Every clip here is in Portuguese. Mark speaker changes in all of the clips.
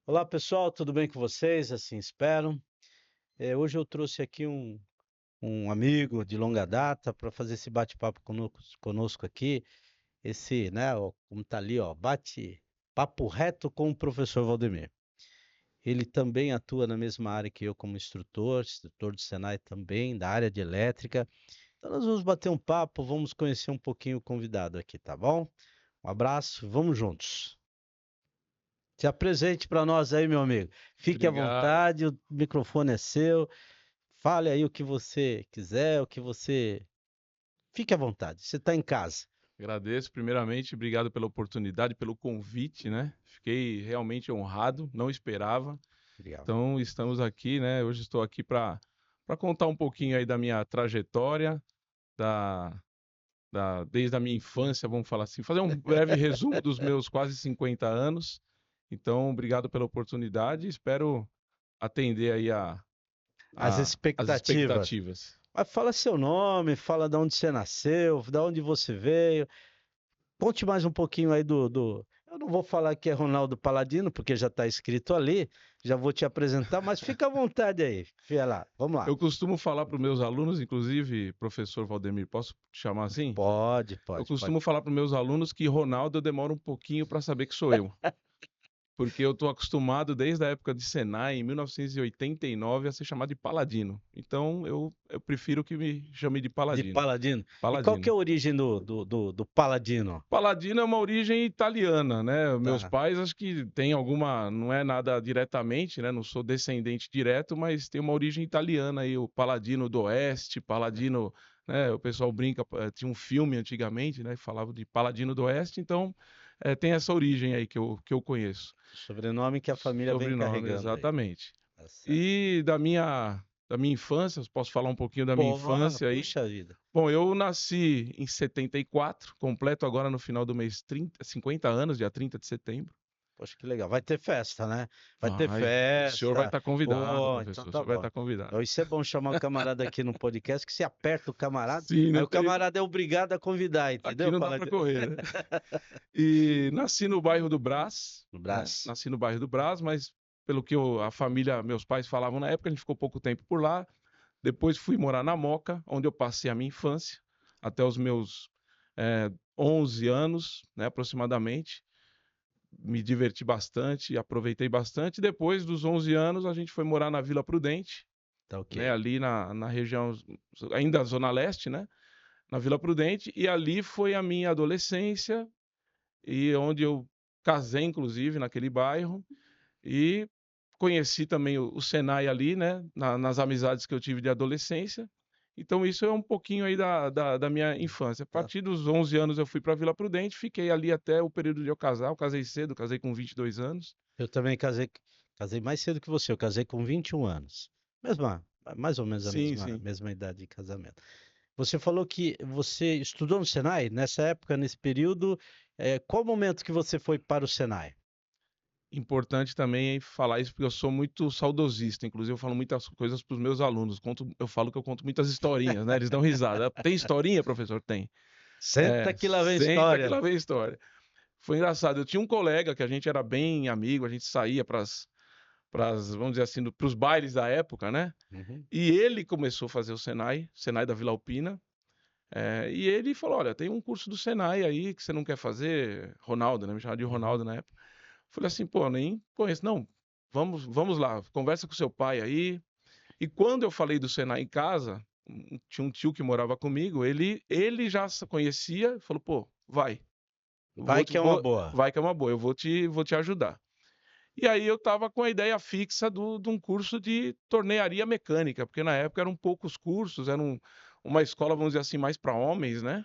Speaker 1: Olá pessoal, tudo bem com vocês? Assim espero. Hoje eu trouxe aqui um amigo de longa data para fazer esse bate-papo conosco aqui. Esse, né, ó, como tá ali, ó, bate-papo reto com o professor Valdemir. Ele também atua na mesma área que eu como instrutor do Senai também, da área de elétrica. Então nós vamos bater um papo, vamos conhecer um pouquinho o convidado aqui, tá bom? Um abraço, vamos juntos. Se apresente para nós aí, meu amigo. Fique à
Speaker 2: Obrigado.
Speaker 1: vontade, o microfone é seu. Fale aí o que você quiser, o que você. Fique à vontade, você está em casa.
Speaker 2: Agradeço primeiramente, obrigado pela oportunidade, pelo convite, né? Fiquei realmente honrado, não esperava.
Speaker 1: Obrigado.
Speaker 2: Então, estamos aqui, né? Hoje estou aqui para contar um pouquinho aí da minha trajetória, da, desde a minha infância, vamos falar assim, fazer um breve resumo dos meus quase 50 anos. Então, obrigado pela oportunidade, espero atender aí
Speaker 1: As
Speaker 2: as
Speaker 1: expectativas.
Speaker 2: expectativas.
Speaker 1: Mas fala seu nome, fala de onde você nasceu, de onde você veio. Conte mais um pouquinho aí do. Eu não vou falar que é Ronaldo Paladino, porque já está escrito ali. Já vou te apresentar, mas fica à vontade aí. Fia lá, vamos lá.
Speaker 2: Eu costumo falar para os meus alunos, inclusive, professor Valdemir, posso te chamar assim?
Speaker 1: Pode,
Speaker 2: Eu
Speaker 1: pode, pode.
Speaker 2: costumo falar para os meus alunos que Ronaldo eu demoro um pouquinho para saber que sou eu, porque eu estou acostumado desde a época de Senai, em 1989, a ser chamado de Paladino. Então eu prefiro que me chame de
Speaker 1: De
Speaker 2: Paladino.
Speaker 1: Paladino. E qual que é
Speaker 2: Paladino.
Speaker 1: a origem do Paladino?
Speaker 2: Paladino é uma origem italiana, né? Meus
Speaker 1: Tá.
Speaker 2: pais acho que tem alguma, não é nada diretamente, né? Não sou descendente direto, mas tem uma origem italiana aí, o Paladino do Oeste, Paladino, né? O pessoal brinca, tinha um filme antigamente, né? Que falava de Paladino do Oeste, então tem essa origem aí que eu conheço.
Speaker 1: Sobrenome que a família vem
Speaker 2: Sobrenome,
Speaker 1: carregando aí.
Speaker 2: exatamente.
Speaker 1: Tá certo.
Speaker 2: E da minha infância, posso falar um pouquinho da minha
Speaker 1: Porra,
Speaker 2: infância aí?
Speaker 1: puxa vida.
Speaker 2: Bom, eu nasci em 74, completo agora no final do mês 50 anos, dia 30 de setembro.
Speaker 1: Poxa, que legal. Vai ter festa, né? Vai ter
Speaker 2: Ai, o senhor vai
Speaker 1: festa.
Speaker 2: estar convidado,
Speaker 1: Pô, então
Speaker 2: professor, o
Speaker 1: tá
Speaker 2: senhor vai
Speaker 1: bom.
Speaker 2: estar convidado.
Speaker 1: Então, isso é bom chamar o camarada aqui no podcast, que se aperta o camarada,
Speaker 2: Sim,
Speaker 1: aí
Speaker 2: não
Speaker 1: o
Speaker 2: tem,
Speaker 1: camarada é obrigado a convidar,
Speaker 2: aqui
Speaker 1: entendeu?
Speaker 2: não dá
Speaker 1: Fala
Speaker 2: para
Speaker 1: de...
Speaker 2: correr, né? E nasci no bairro do Brás,
Speaker 1: No
Speaker 2: né?
Speaker 1: braço.
Speaker 2: Nasci no bairro do Brás, mas pelo que a família, meus pais falavam na época, a gente ficou pouco tempo por lá. Depois fui morar na Moca, onde eu passei a minha infância, até os meus 11 anos, né, aproximadamente. Me diverti bastante, aproveitei bastante. Depois dos 11 anos, a gente foi morar na Vila Prudente,
Speaker 1: Tá
Speaker 2: né,
Speaker 1: ok.
Speaker 2: ali na região, ainda Zona Leste, né, na Vila Prudente, e ali foi a minha adolescência, e onde eu casei, inclusive, naquele bairro, e conheci também o Senai ali, né, nas amizades que eu tive de adolescência. Então isso é um pouquinho aí da minha infância. A
Speaker 1: Tá.
Speaker 2: partir dos 11 anos eu fui para Vila Prudente, fiquei ali até o período de eu casar. Eu casei cedo, casei com 22 anos.
Speaker 1: Eu também casei mais cedo que você. Eu casei com 21 anos. Mesma, mais ou menos a
Speaker 2: Sim,
Speaker 1: mesma,
Speaker 2: sim.
Speaker 1: mesma idade de casamento. Você falou que você estudou no Senai? Nessa época, nesse período, qual momento que você foi para o Senai?
Speaker 2: Importante também falar isso, porque eu sou muito saudosista. Inclusive, eu falo muitas coisas para os meus alunos. Eu falo que eu conto muitas historinhas, né? Eles dão risada. Tem historinha, professor? Tem.
Speaker 1: Senta que lá vem
Speaker 2: Senta que
Speaker 1: história.
Speaker 2: lá vem história. Foi engraçado. Eu tinha um colega que a gente era bem amigo, a gente saía vamos dizer assim, para os bailes da época, né?
Speaker 1: Uhum.
Speaker 2: E ele começou a fazer o Senai, Senai da Vila Alpina. E ele falou: Olha, tem um curso do Senai aí que você não quer fazer, Ronaldo, né? Me chamava de
Speaker 1: Uhum.
Speaker 2: Ronaldo na época. Falei assim: Pô, nem conheço. Não, vamos lá, conversa com seu pai aí. E quando eu falei do Senai em casa, tinha um tio que morava comigo, ele já conhecia, falou: Pô, vai,
Speaker 1: Vai que é uma boa.
Speaker 2: vai que é uma boa, eu vou te ajudar. E aí eu estava com a ideia fixa de um curso de tornearia mecânica, porque na época eram poucos cursos, uma escola, vamos dizer assim, mais para homens, né?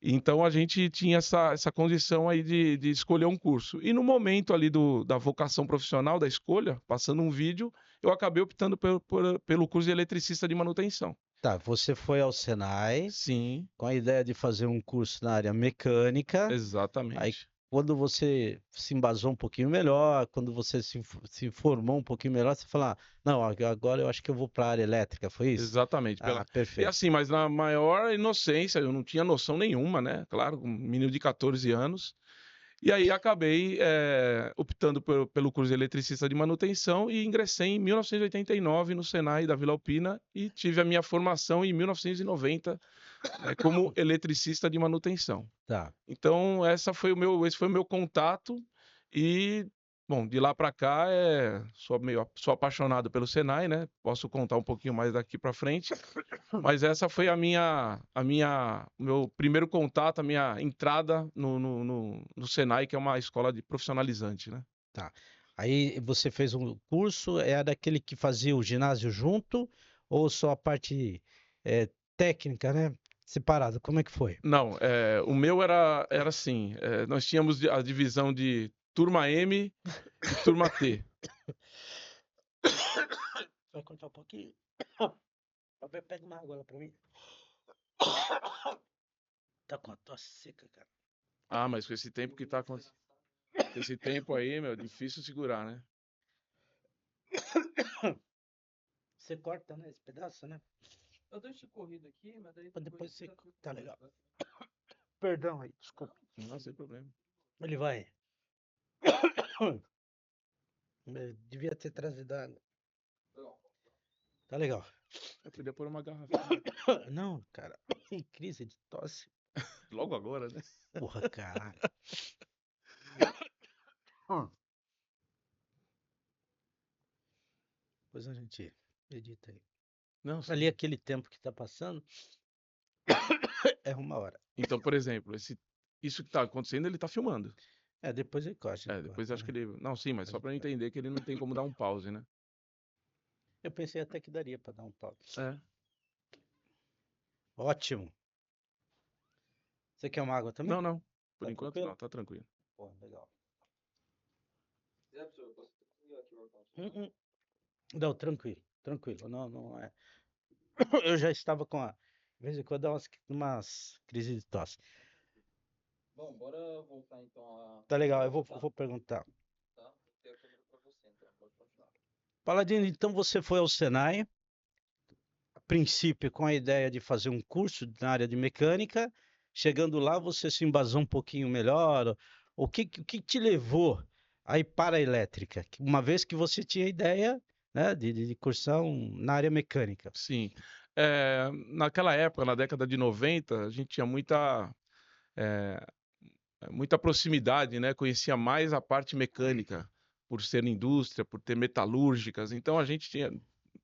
Speaker 2: Então a gente tinha essa condição aí de escolher um curso. E no momento ali da vocação profissional, da escolha, passando um vídeo, eu acabei optando pelo curso de eletricista de manutenção.
Speaker 1: Tá, você foi ao Senai
Speaker 2: Sim,
Speaker 1: com a ideia de fazer um curso na área mecânica. Aí,
Speaker 2: exatamente.
Speaker 1: quando você se embasou um pouquinho melhor, quando você se informou um pouquinho melhor, você fala, não, agora eu acho que eu vou para a área elétrica, foi isso?
Speaker 2: Exatamente.
Speaker 1: Ah,
Speaker 2: E
Speaker 1: perfeito.
Speaker 2: assim, mas na maior inocência, eu não tinha noção nenhuma, né? Claro, um menino de 14 anos. E aí acabei optando pelo curso de eletricista de manutenção e ingressei em 1989 no Senai da Vila Alpina e tive a minha formação em 1990 como eletricista de manutenção.
Speaker 1: Tá.
Speaker 2: Então esse foi o meu contato e, bom, de lá para cá sou apaixonado pelo Senai, né? Posso contar um pouquinho mais daqui para frente, mas essa foi o meu primeiro contato, a minha entrada no Senai, que é uma escola de profissionalizante, né?
Speaker 1: Tá. Aí você fez um curso, era aquele que fazia o ginásio junto ou só a parte técnica, né? Separada? Como é que foi?
Speaker 2: Não, o meu era assim, nós tínhamos a divisão de turma M e turma T.
Speaker 1: Vai cortar um pouquinho? Pega uma água lá pra mim. Tá com a tosse seca, cara.
Speaker 2: Ah, mas com esse tempo que tá acontecendo, esse tempo aí, meu, difícil segurar, né?
Speaker 1: Você corta, né, esse pedaço, né?
Speaker 3: Eu deixo corrido aqui, mas daí
Speaker 1: Depois você...
Speaker 3: fica tudo
Speaker 1: Tá
Speaker 3: pronto,
Speaker 1: legal.
Speaker 3: né?
Speaker 1: Perdão aí, desculpa.
Speaker 2: Não, sem problema.
Speaker 1: Ele vai. Devia ter trazido água. Tá legal.
Speaker 2: Eu podia pôr uma garrafinha
Speaker 1: Não, cara. Crise de tosse.
Speaker 2: logo agora, né?
Speaker 1: Porra, caralho. Depois a gente edita aí.
Speaker 2: Não,
Speaker 1: Ali
Speaker 2: sim.
Speaker 1: aquele tempo que tá passando é uma hora.
Speaker 2: Então, por exemplo, isso que tá acontecendo, ele tá filmando.
Speaker 1: Depois ele corta.
Speaker 2: Depois acho que
Speaker 1: Né?
Speaker 2: ele. Não, sim, mas só
Speaker 1: Pode
Speaker 2: pra eu
Speaker 1: cortar.
Speaker 2: entender que ele não tem como dar um pause, né?
Speaker 1: Eu pensei até que daria pra dar um pau.
Speaker 2: É.
Speaker 1: Ótimo. Você quer uma água também?
Speaker 2: Não, não. Por
Speaker 1: Tá
Speaker 2: enquanto
Speaker 1: tranquilo?
Speaker 2: não, tá tranquilo.
Speaker 1: Pô, legal.
Speaker 3: É, professor, eu posso ir aqui o ar-condicionado?
Speaker 1: Não, tranquilo, tranquilo. Não, não é. Eu já estava com a. De vez em quando dá umas crises de tosse.
Speaker 3: Bom, bora voltar então a...
Speaker 1: Tá legal, eu vou perguntar.
Speaker 3: Tá? Tem a câmera pra você, então. Pode continuar.
Speaker 1: Paladino, então você foi ao Senai, a princípio com a ideia de fazer um curso na área de mecânica. Chegando lá, você se embasou um pouquinho melhor. O que te levou a ir para a elétrica? Uma vez que você tinha ideia, né, de cursar na área mecânica.
Speaker 2: Sim. Naquela época, na década de 90, a gente tinha eh, muita proximidade, né? Conhecia mais a parte mecânica, por ser indústria, por ter metalúrgicas. Então a gente tinha,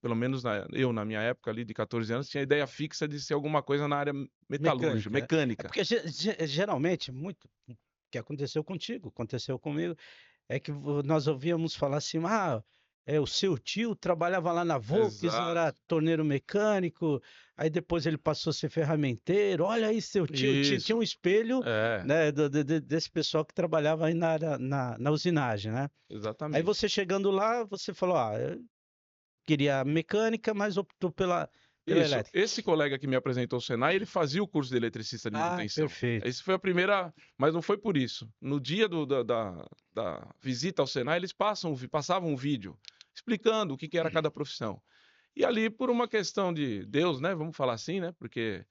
Speaker 2: pelo menos eu na minha época ali de 14 anos, tinha a ideia fixa de ser alguma coisa na área metalúrgica,
Speaker 1: Mecânica. É
Speaker 2: mecânica.
Speaker 1: porque geralmente, muito, o que aconteceu contigo, aconteceu comigo, é que nós ouvíamos falar assim, o seu tio trabalhava lá na Volks, era
Speaker 2: Exato.
Speaker 1: torneiro mecânico, aí depois ele passou a ser ferramenteiro, olha aí seu tio, tinha
Speaker 2: Isso.
Speaker 1: um espelho,
Speaker 2: É,
Speaker 1: né, desse pessoal que trabalhava aí na usinagem, né? Aí
Speaker 2: exatamente.
Speaker 1: você chegando lá, você falou, eu queria mecânica, mas optou pela
Speaker 2: Isso.
Speaker 1: elétrica.
Speaker 2: Esse colega que me apresentou o Senai, ele fazia o curso de eletricista de
Speaker 1: Ah,
Speaker 2: manutenção.
Speaker 1: perfeito.
Speaker 2: Esse foi a primeira, mas não foi por isso. No dia da visita ao Senai, eles passavam um vídeo explicando o que era cada profissão. E ali, por uma questão de Deus, né? Vamos falar assim, né? Porque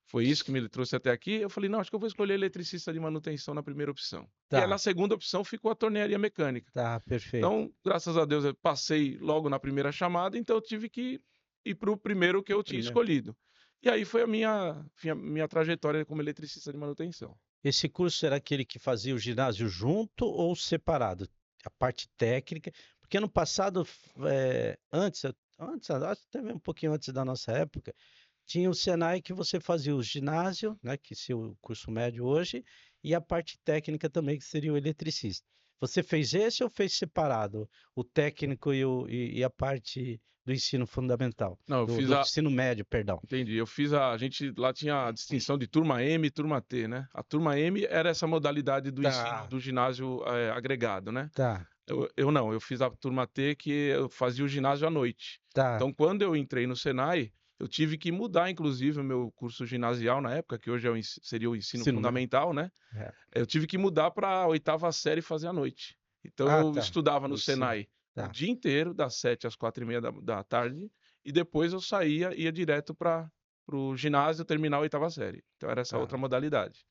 Speaker 2: foi isso que me trouxe até aqui. Eu falei, não, acho que eu vou escolher eletricista de manutenção na primeira opção. E aí, na
Speaker 1: Tá,
Speaker 2: segunda opção, ficou a tornearia mecânica.
Speaker 1: tá, perfeito.
Speaker 2: Então, graças a Deus, eu passei logo na primeira chamada, então eu tive que ir para o primeiro que eu tinha
Speaker 1: Primeiro.
Speaker 2: escolhido. E aí foi a minha trajetória como eletricista de manutenção.
Speaker 1: Esse curso era aquele que fazia o ginásio junto ou separado? A parte técnica, porque no passado, antes, acho que até um pouquinho antes da nossa época, tinha o Senai que você fazia o ginásio, né, que seria o curso médio hoje, e a parte técnica também, que seria o eletricista. Você fez esse ou fez separado? O técnico e a parte do ensino fundamental,
Speaker 2: Não, eu fiz
Speaker 1: do ensino médio, perdão.
Speaker 2: Entendi. A gente lá tinha a distinção de turma M e turma T, né? A turma M era essa modalidade do ensino
Speaker 1: Tá,
Speaker 2: do ginásio agregado, né?
Speaker 1: tá,
Speaker 2: Eu não, eu fiz a turma T que eu fazia o ginásio à noite.
Speaker 1: tá.
Speaker 2: Então, quando eu entrei no Senai, eu tive que mudar, inclusive, o meu curso ginasial na época, que hoje seria o ensino
Speaker 1: Ensino médio.
Speaker 2: fundamental, né?
Speaker 1: É.
Speaker 2: Eu tive que mudar para a oitava série fazer à noite. Então,
Speaker 1: Ah,
Speaker 2: eu
Speaker 1: tá.
Speaker 2: estudava no
Speaker 1: Ensino.
Speaker 2: Senai o
Speaker 1: Tá.
Speaker 2: dia inteiro, das 7 às 4h30 da tarde, e depois eu ia direto para o ginásio terminar a oitava série. Então, era essa
Speaker 1: Tá.
Speaker 2: outra modalidade.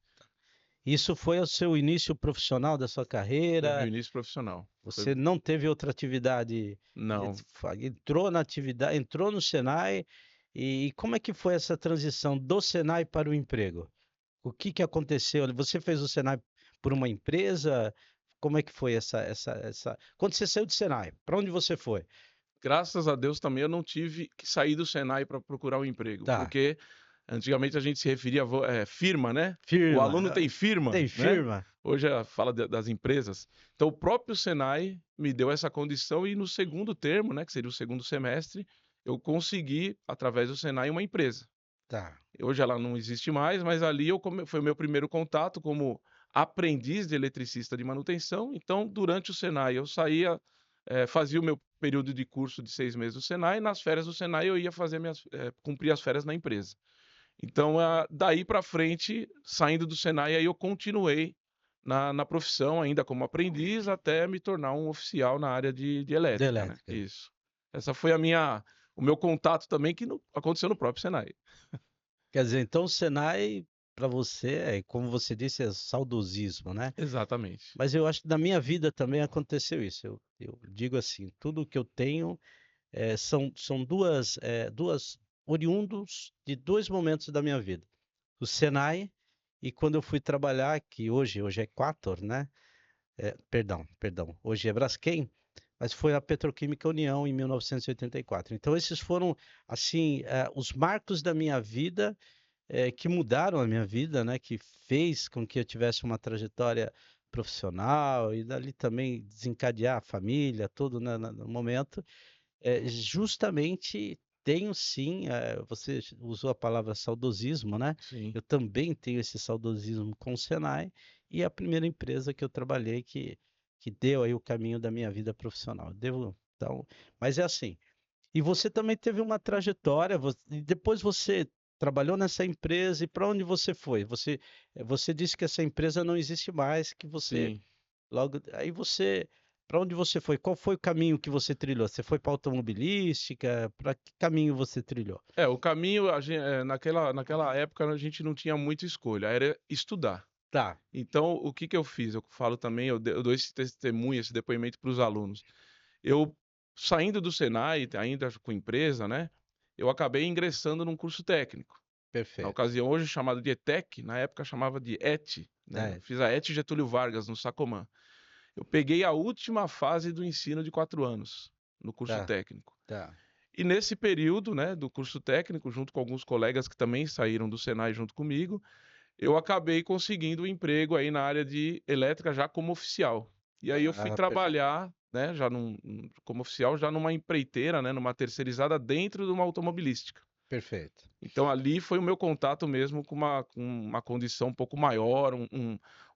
Speaker 1: Isso foi o seu início profissional da sua
Speaker 2: Foi meu
Speaker 1: carreira?
Speaker 2: início profissional.
Speaker 1: Você não teve outra atividade,
Speaker 2: Não,
Speaker 1: entrou na atividade, entrou no Senai, e como é que foi essa transição do Senai para o emprego? O que que aconteceu? Você fez o Senai por uma empresa? Como é que foi essa... Quando você saiu do Senai, para onde você foi?
Speaker 2: graças a Deus também eu não tive que sair do Senai para procurar um emprego,
Speaker 1: Tá,
Speaker 2: porque antigamente a gente se referia a firma, né? O
Speaker 1: firma.
Speaker 2: aluno tem firma,
Speaker 1: Tem
Speaker 2: né?
Speaker 1: firma?
Speaker 2: Hoje fala das empresas. Então, o próprio Senai me deu essa condição e no segundo termo, né, que seria o segundo semestre, eu consegui, através do Senai, uma empresa.
Speaker 1: Tá,
Speaker 2: Hoje ela não existe mais, mas ali foi o meu primeiro contato como aprendiz de eletricista de manutenção. Então, durante o Senai, eu saía, fazia o meu período de curso de 6 meses do Senai, e nas férias do Senai eu ia fazer cumprir as férias na empresa. Então, daí para frente, saindo do Senai, aí eu continuei na profissão ainda como aprendiz, até me tornar um oficial na área de
Speaker 1: de
Speaker 2: elétrica, né?
Speaker 1: elétrica.
Speaker 2: Isso. Essa foi o meu contato também, que aconteceu no próprio Senai.
Speaker 1: Quer dizer, então o Senai, para você, como você disse, é saudosismo, né?
Speaker 2: Exatamente.
Speaker 1: Mas eu acho que na minha vida também aconteceu isso. Eu digo assim, tudo que eu tenho são duas oriundos de dois momentos da minha vida. O Senai e quando eu fui trabalhar, que hoje é Quator, né? Perdão, hoje é Braskem, mas foi a Petroquímica União em 1984. Então esses foram, assim, os marcos da minha vida, que mudaram a minha vida, né? Que fez com que eu tivesse uma trajetória profissional e dali também desencadear a família, tudo, né, no momento. Justamente tenho sim, você usou a palavra saudosismo, né?
Speaker 2: Sim.
Speaker 1: Eu também tenho esse saudosismo com o Senai e a primeira empresa que eu trabalhei que deu aí o caminho da minha vida profissional. Então, mas é assim. E você também teve uma trajetória, e depois você trabalhou nessa empresa e para onde você foi? Você disse que essa empresa não existe mais, que você
Speaker 2: Sim.
Speaker 1: logo aí para onde você foi? Qual foi o caminho que você trilhou? Você foi para automobilística? Para que caminho você trilhou?
Speaker 2: O caminho, naquela época, a gente não tinha muita escolha, era estudar.
Speaker 1: Tá,
Speaker 2: Então, o que que eu fiz? Eu falo também, eu dou esse testemunho, esse depoimento para os alunos. Eu, saindo do Senai, ainda com empresa, né? Eu acabei ingressando num curso técnico. Na
Speaker 1: perfeito.
Speaker 2: ocasião, hoje chamado de ETEC, na época chamava de ET, né? Eu
Speaker 1: É,
Speaker 2: fiz a ET Getúlio Vargas, no Sacomã. Eu peguei a última fase do ensino de 4 anos, no curso
Speaker 1: tá,
Speaker 2: técnico.
Speaker 1: tá.
Speaker 2: E nesse período, né, do curso técnico, junto com alguns colegas que também saíram do Senai junto comigo, eu acabei conseguindo um emprego aí na área de elétrica já como oficial. E aí eu fui
Speaker 1: Ah, perfeito.
Speaker 2: trabalhar, né, como oficial, já numa empreiteira, né, numa terceirizada dentro de uma automobilística.
Speaker 1: Perfeito.
Speaker 2: Então ali foi o meu contato mesmo com uma condição um pouco maior,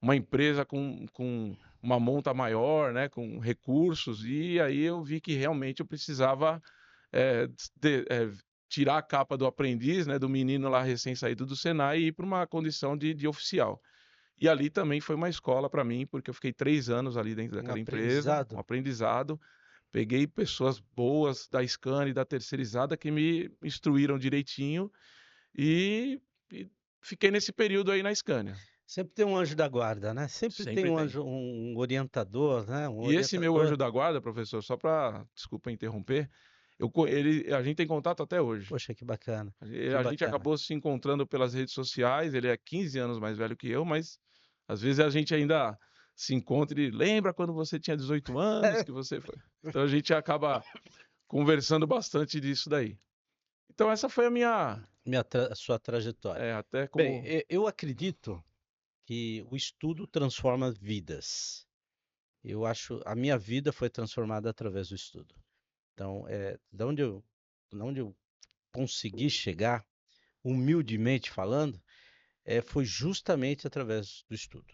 Speaker 2: uma empresa com uma monta maior, né, com recursos, e aí eu vi que realmente eu precisava eh, de- eh, tirar a capa do aprendiz, né, do menino lá recém-saído do Senai e ir para uma condição de oficial. E ali também foi uma escola para mim, porque eu fiquei 3 anos ali dentro
Speaker 1: Um
Speaker 2: daquela empresa, um
Speaker 1: aprendizado.
Speaker 2: aprendizado. Peguei pessoas boas da Scania e da terceirizada que me instruíram direitinho e fiquei nesse período aí na Scania.
Speaker 1: Sempre tem um anjo da guarda, né? Sempre tem
Speaker 2: Sempre
Speaker 1: um
Speaker 2: tem.
Speaker 1: anjo, um orientador, né? Um
Speaker 2: E esse meu anjo
Speaker 1: orientador.
Speaker 2: da guarda, professor, só para, desculpa interromper, a gente tem contato até hoje.
Speaker 1: Poxa, que bacana. Que
Speaker 2: A gente
Speaker 1: bacana.
Speaker 2: acabou se encontrando pelas redes sociais, ele é 15 anos mais velho que eu, mas às vezes a gente ainda se encontra e lembra quando você tinha 18 anos que você foi. Então a gente acaba conversando bastante disso daí. Então essa foi
Speaker 1: A sua trajetória.
Speaker 2: até
Speaker 1: Bem,
Speaker 2: como
Speaker 1: eu acredito que o estudo transforma vidas. Eu acho, a minha vida foi transformada através do estudo. Então, da onde eu consegui chegar, humildemente falando, foi justamente através do estudo.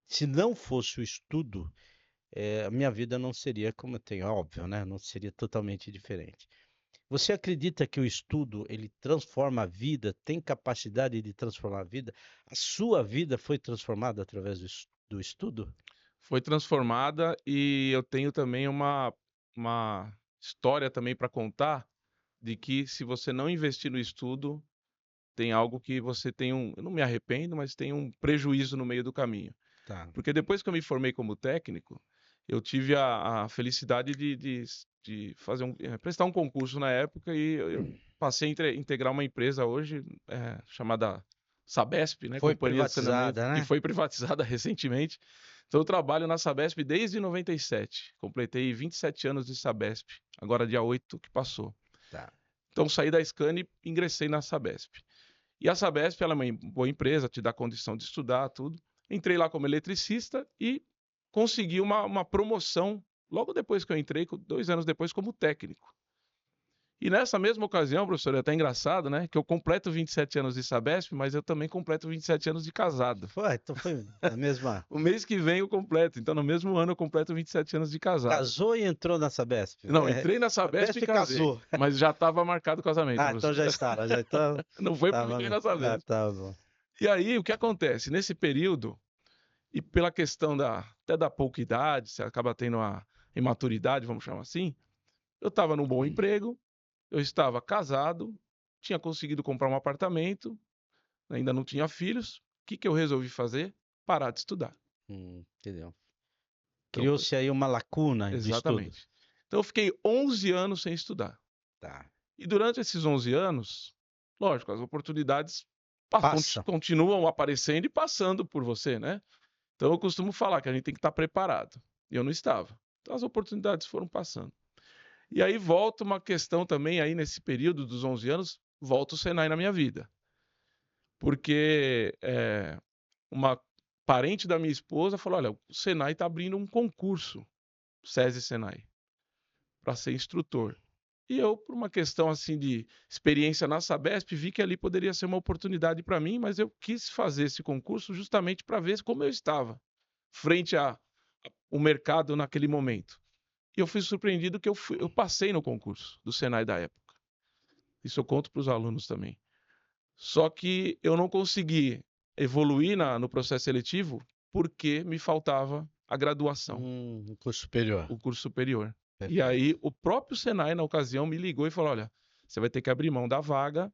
Speaker 1: Se não fosse o estudo, a minha vida não seria como eu tenho, óbvio, né? Não seria totalmente diferente. Você acredita que o estudo ele transforma a vida, tem capacidade de transformar a vida? A sua vida foi transformada através do estudo?
Speaker 2: foi transformada e eu tenho também uma história também para contar de que se você não investir no estudo, tem algo que você tem eu não me arrependo, mas tem um prejuízo no meio do caminho.
Speaker 1: Tá.
Speaker 2: Porque depois que eu me formei como técnico, eu tive a felicidade de fazer prestar um concurso na época e eu passei a integrar uma empresa hoje chamada Sabesp, né?
Speaker 1: Foi
Speaker 2: Companhia de Saneamento,
Speaker 1: privatizada,
Speaker 2: que
Speaker 1: né?
Speaker 2: foi privatizada recentemente. Então eu trabalho na Sabesp desde 97. Completei 27 anos de Sabesp, agora dia 8 que passou.
Speaker 1: Tá.
Speaker 2: Então saí da Scania e ingressei na Sabesp. E a Sabesp, ela é uma boa empresa, te dá condição de estudar, tudo. Entrei lá como eletricista e consegui uma promoção logo depois que eu entrei, 2 anos depois, como técnico. E nessa mesma ocasião, professor, é até engraçado, né? Que eu completo 27 anos de Sabesp, mas eu também completo 27 anos de casado.
Speaker 1: Então foi a mesma.
Speaker 2: O mês que vem eu completo, então no mesmo ano eu completo 27 anos de casado.
Speaker 1: Casou e entrou na Sabesp.
Speaker 2: Não, entrei na Sabesp e casei,
Speaker 1: casou.
Speaker 2: mas já estava marcado o casamento,
Speaker 1: Ah, então
Speaker 2: professor.
Speaker 1: já estava, já então.
Speaker 2: Não foi porque
Speaker 1: Tava,
Speaker 2: entrei na Sabesp.
Speaker 1: tá bom.
Speaker 2: E aí, o que acontece? Nesse período, e pela questão até da pouca idade, você acaba tendo a imaturidade, vamos chamar assim, eu estava num bom emprego, eu estava casado, tinha conseguido comprar um apartamento, ainda não tinha filhos. O que eu resolvi fazer? Parar de estudar.
Speaker 1: Entendeu?
Speaker 2: Então,
Speaker 1: Criou-se aí uma lacuna de estudo.
Speaker 2: exatamente. Então, eu fiquei 11 anos sem estudar.
Speaker 1: Tá.
Speaker 2: E durante esses 11 anos, lógico, as oportunidades
Speaker 1: Passa.
Speaker 2: continuam aparecendo e passando por você, né? Então, eu costumo falar que a gente tem que estar preparado. E eu não estava. Então, as oportunidades foram passando. E aí volta uma questão também, aí nesse período dos 11 anos, volta o Senai na minha vida. Porque uma parente da minha esposa falou, olha, o Senai está abrindo um concurso, SESI Senai, para ser instrutor. E eu, por uma questão assim de experiência na Sabesp, vi que ali poderia ser uma oportunidade para mim, mas eu quis fazer esse concurso justamente para ver como eu estava frente ao mercado naquele momento. E eu fui surpreendido que eu passei no concurso do Senai da época. Isso eu conto para os alunos também. Só que eu não consegui evoluir no processo seletivo porque me faltava a graduação,
Speaker 1: Curso superior.
Speaker 2: o curso superior. E
Speaker 1: Perfeito.
Speaker 2: aí o próprio Senai, na ocasião, me ligou e falou, olha, você vai ter que abrir mão da vaga,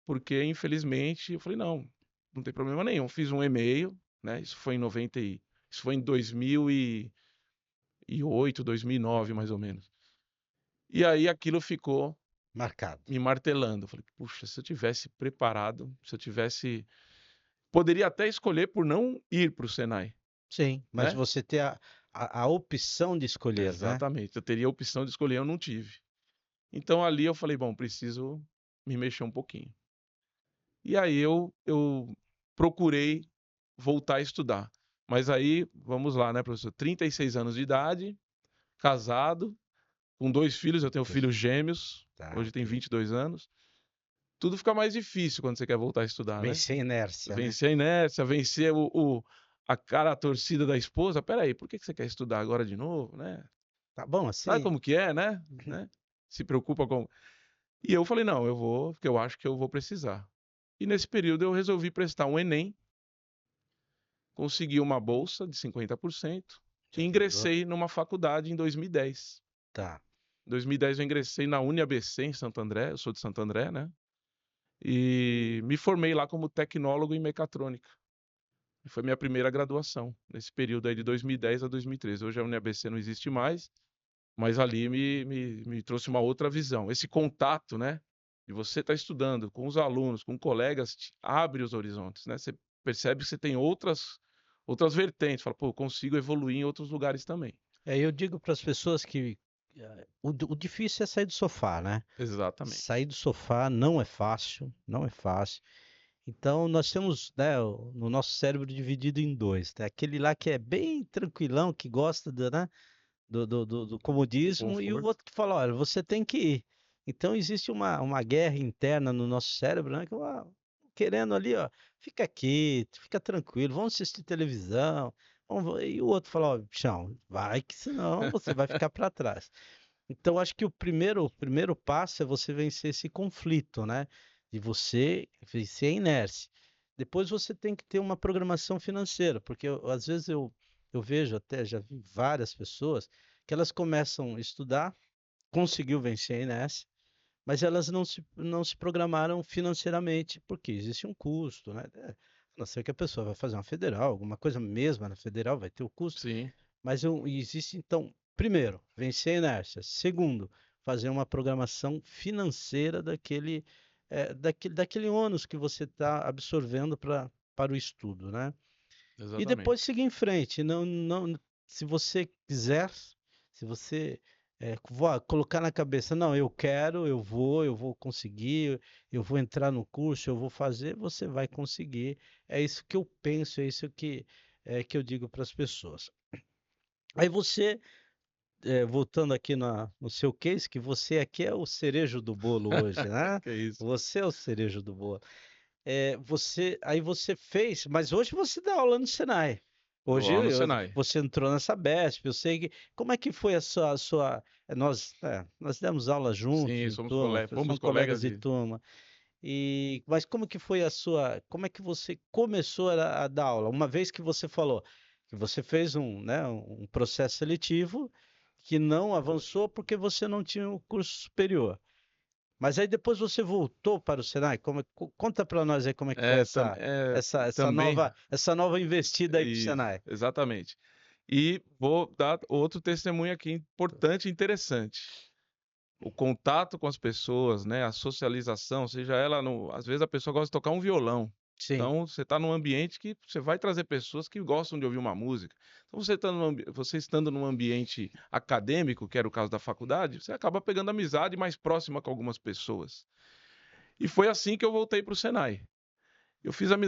Speaker 2: porque infelizmente, eu falei, não tem problema nenhum. Fiz um e-mail, né? Isso foi em 2008, 2009, mais ou menos. E aí aquilo ficou
Speaker 1: Marcado.
Speaker 2: me martelando. Eu falei, puxa, se eu tivesse preparado, se eu tivesse... Poderia até escolher por não ir para o Senai.
Speaker 1: Sim, mas
Speaker 2: Né?
Speaker 1: você ter a opção de escolher, né?
Speaker 2: Exatamente. Eu teria a opção de escolher, eu não tive. Então ali eu falei, bom, preciso me mexer um pouquinho. E aí eu procurei voltar a estudar. Mas aí, vamos lá, né, professor? 36 anos de idade, casado, com 2 filhos, eu tenho filhos gêmeos,
Speaker 1: Tá,
Speaker 2: hoje tem
Speaker 1: ok.
Speaker 2: 22 anos. Tudo fica mais difícil quando você quer voltar a estudar, né?
Speaker 1: Vencer a inércia, né?
Speaker 2: Vencer a inércia, vencer a torcida da esposa. Peraí, por que você quer estudar agora de novo, né?
Speaker 1: Tá bom
Speaker 2: Sabe
Speaker 1: assim?
Speaker 2: como que é, né? Se preocupa com... E eu falei, não, eu vou, porque eu acho que eu vou precisar. E nesse período eu resolvi prestar um Enem, consegui uma bolsa de 50%
Speaker 1: Te
Speaker 2: e
Speaker 1: ajudou?
Speaker 2: ingressei numa faculdade em 2010.
Speaker 1: Tá.
Speaker 2: Em 2010 eu ingressei na UniABC em Santo André, eu sou de Santo André, né? E me formei lá como tecnólogo em mecatrônica. Foi minha primeira graduação, nesse período aí de 2010 a 2013. Hoje a UniABC não existe mais, mas ali me trouxe uma outra visão. Esse contato, né? De você estar estudando com os alunos, com colegas, abre os horizontes, né? Você percebe que você tem outras vertentes. Fala, pô, eu consigo evoluir em outros lugares também.
Speaker 1: Eu digo para as pessoas que o difícil é sair do sofá, né?
Speaker 2: Exatamente.
Speaker 1: Sair do sofá não é fácil, não é fácil. Então nós temos, né, no nosso cérebro dividido em dois, tá? Aquele lá que é bem tranquilão, que gosta né, do comodismo, e o
Speaker 2: Conforto.
Speaker 1: outro que fala, olha, você tem que ir. Então existe uma guerra interna no nosso cérebro, né? Querendo ali, ó, fica quieto, fica tranquilo, vamos assistir televisão. E o outro fala, ó, bichão, vai que senão você vai ficar para trás. Então acho que o primeiro passo é você vencer esse conflito, né? De você vencer a inércia. Depois você tem que ter uma programação financeira, porque às vezes eu vejo até, já vi várias pessoas que elas começam a estudar, conseguiu vencer a inércia, mas elas não se programaram financeiramente, porque existe um custo, né? A não ser que a pessoa vai fazer uma federal, alguma coisa mesmo na federal, vai ter o custo.
Speaker 2: Sim,
Speaker 1: Mas existe, então, primeiro, vencer a inércia. Segundo, fazer uma programação financeira daquele ônus que você está absorvendo para o estudo, né? E depois
Speaker 2: exatamente.
Speaker 1: seguir em frente. Se você quiser, se você colocar na cabeça, não, eu quero, eu vou conseguir, eu vou entrar no curso, eu vou fazer, você vai conseguir. É isso que eu penso, é isso que eu digo para as pessoas. Aí você, voltando aqui no seu case, que você aqui é o cerejo do bolo hoje, né?
Speaker 2: Que isso.
Speaker 1: Você é o cerejo do bolo. Aí você fez, mas hoje você dá aula no Senai.
Speaker 2: Dou
Speaker 1: Hoje
Speaker 2: aula no Senai.
Speaker 1: você entrou nessa BESP, eu sei que. Como é que foi nós demos aula juntos
Speaker 2: Sim,
Speaker 1: em turma,
Speaker 2: fomos
Speaker 1: somos colegas
Speaker 2: colegas
Speaker 1: de
Speaker 2: de.
Speaker 1: turma. Mas como que foi como é que você começou a dar aula? Uma vez que você falou que você fez um processo seletivo que não avançou porque você não tinha o curso superior. Mas aí depois você voltou para o Senai. Conta para nós aí como é que foi
Speaker 2: Também.
Speaker 1: essa nova investida aí para o
Speaker 2: Isso,
Speaker 1: Senai.
Speaker 2: exatamente. E vou dar outro testemunho aqui importante e interessante. O contato com as pessoas, né, a socialização, seja ela no às vezes a pessoa gosta de tocar um violão.
Speaker 1: Sim,
Speaker 2: Então você está num ambiente que você vai trazer pessoas que gostam de ouvir uma música. Então você estando num ambiente acadêmico, que era o caso da faculdade, você acaba pegando amizade mais próxima com algumas pessoas. E foi assim que eu voltei para o Senai.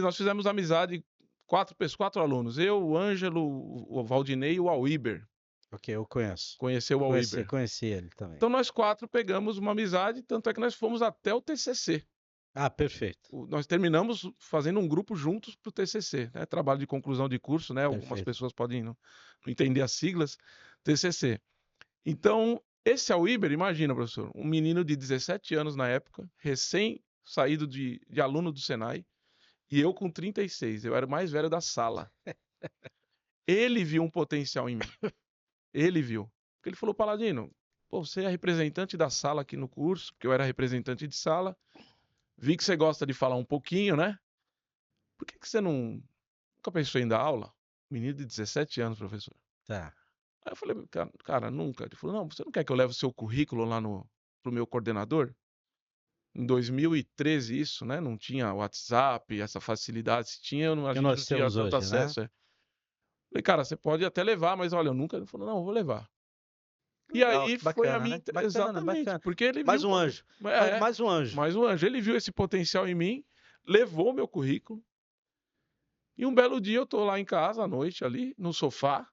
Speaker 2: Nós fizemos amizade, quatro alunos, eu, o Ângelo, o Valdinei e o Auíber.
Speaker 1: ok, eu conheço.
Speaker 2: Conheceu o Auíber.
Speaker 1: Conheci ele também.
Speaker 2: Então nós quatro pegamos uma amizade, tanto é que nós fomos até o TCC.
Speaker 1: Ah, perfeito,
Speaker 2: Nós terminamos fazendo um grupo juntos para o TCC, né? Trabalho de conclusão de curso, né? Algumas
Speaker 1: perfeito.
Speaker 2: pessoas podem não entender as siglas, TCC. Então, esse Auíber, imagina, professor, um menino de 17 anos na época, recém saído de aluno do Senai, e eu com 36, eu era o mais velho da sala. Ele viu um potencial em mim. Ele viu. Porque ele falou, Paladino, pô, você é representante da sala aqui no curso, porque eu era representante de sala. Vi que você gosta de falar um pouquinho, né? Por que você nunca pensou em dar aula? Menino de 17 anos, professor.
Speaker 1: Tá.
Speaker 2: Aí eu falei, cara, nunca. Ele falou, não, você não quer que eu leve o seu currículo lá pro meu coordenador? Em 2013 isso, né? Não tinha WhatsApp, essa facilidade. Se tinha, a
Speaker 1: Que
Speaker 2: gente
Speaker 1: nós
Speaker 2: não tinha
Speaker 1: temos
Speaker 2: tanto
Speaker 1: hoje, né?
Speaker 2: acesso. Falei, cara, você pode até levar, mas olha, eu nunca. Ele falou, não, eu vou levar. E
Speaker 1: Legal,
Speaker 2: aí
Speaker 1: que
Speaker 2: foi a
Speaker 1: bacana,
Speaker 2: minha.
Speaker 1: né? Bacana,
Speaker 2: Exatamente,
Speaker 1: bacana.
Speaker 2: porque ele viu.
Speaker 1: Mais um anjo.
Speaker 2: É,
Speaker 1: Mais um anjo.
Speaker 2: mais um anjo. Ele viu esse potencial em mim, levou meu currículo. E um belo dia eu tô lá em casa à noite, ali, no sofá,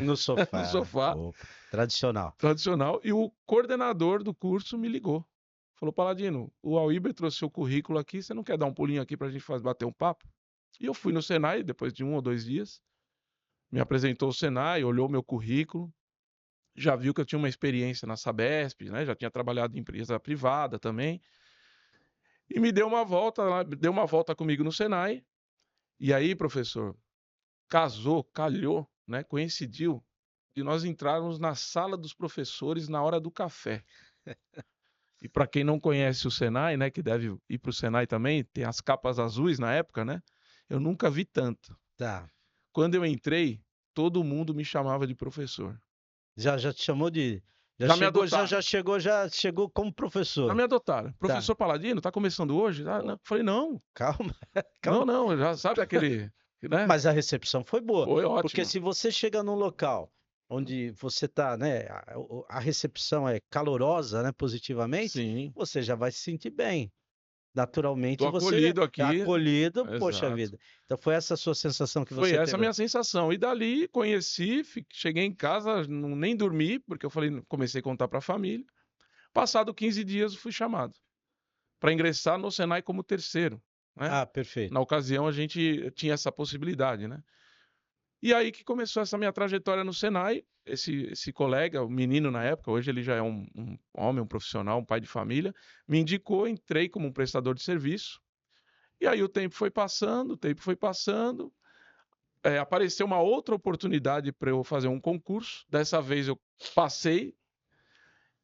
Speaker 1: No
Speaker 2: no
Speaker 1: sofá.
Speaker 2: sofá,
Speaker 1: Opa, tradicional.
Speaker 2: tradicional, e o coordenador do curso me ligou. Falou, Paladino, o Auíber trouxe seu currículo aqui, você não quer dar um pulinho aqui pra gente bater um papo? E eu fui no Senai, depois de 1 ou 2 dias, me apresentou o Senai, olhou meu currículo, já viu que eu tinha uma experiência na Sabesp, né? Já tinha trabalhado em empresa privada também. E me deu uma volta lá, deu uma volta comigo no Senai. E aí, professor, calhou, né? Coincidiu de nós entrarmos na sala dos professores na hora do café. E para quem não conhece o Senai, né, que deve ir para o Senai também, tem as capas azuis na época, né? Eu nunca vi tanto.
Speaker 1: Tá.
Speaker 2: Quando eu entrei, todo mundo me chamava de professor.
Speaker 1: Já te chamou de.
Speaker 2: Já me adotaram.
Speaker 1: Já chegou como
Speaker 2: Já
Speaker 1: professor.
Speaker 2: me adotaram.
Speaker 1: Tá.
Speaker 2: Professor Paladino, tá começando hoje? Ah, não.
Speaker 1: Pô,
Speaker 2: Falei, não,
Speaker 1: calma,
Speaker 2: não,
Speaker 1: calma.
Speaker 2: não, já sabe aquele, né?
Speaker 1: Mas a recepção foi boa,
Speaker 2: Foi
Speaker 1: porque
Speaker 2: ótimo.
Speaker 1: se você chega num local onde você está, né, a recepção é calorosa, né, positivamente,
Speaker 2: Sim,
Speaker 1: você já vai se sentir bem.
Speaker 2: tô
Speaker 1: Naturalmente você
Speaker 2: acolhido
Speaker 1: é
Speaker 2: aqui.
Speaker 1: acolhido, poxa
Speaker 2: Exato.
Speaker 1: vida. Então foi essa a sua sensação que
Speaker 2: Foi
Speaker 1: você
Speaker 2: essa a
Speaker 1: teve?
Speaker 2: minha sensação. E dali conheci, cheguei em casa, nem dormi, porque eu falei, comecei a contar para a família. Passado 15 dias, eu fui chamado para ingressar no Senai como terceiro, né?
Speaker 1: Ah,
Speaker 2: Na
Speaker 1: perfeito.
Speaker 2: ocasião, a gente tinha essa possibilidade, né? E aí que começou essa minha trajetória no Senai. Esse colega, o menino na época, hoje ele já é um homem, um profissional, um pai de família, me indicou, entrei como um prestador de serviço. E aí o tempo foi passando, o tempo foi passando. Apareceu uma outra oportunidade para eu fazer um concurso. Dessa vez eu passei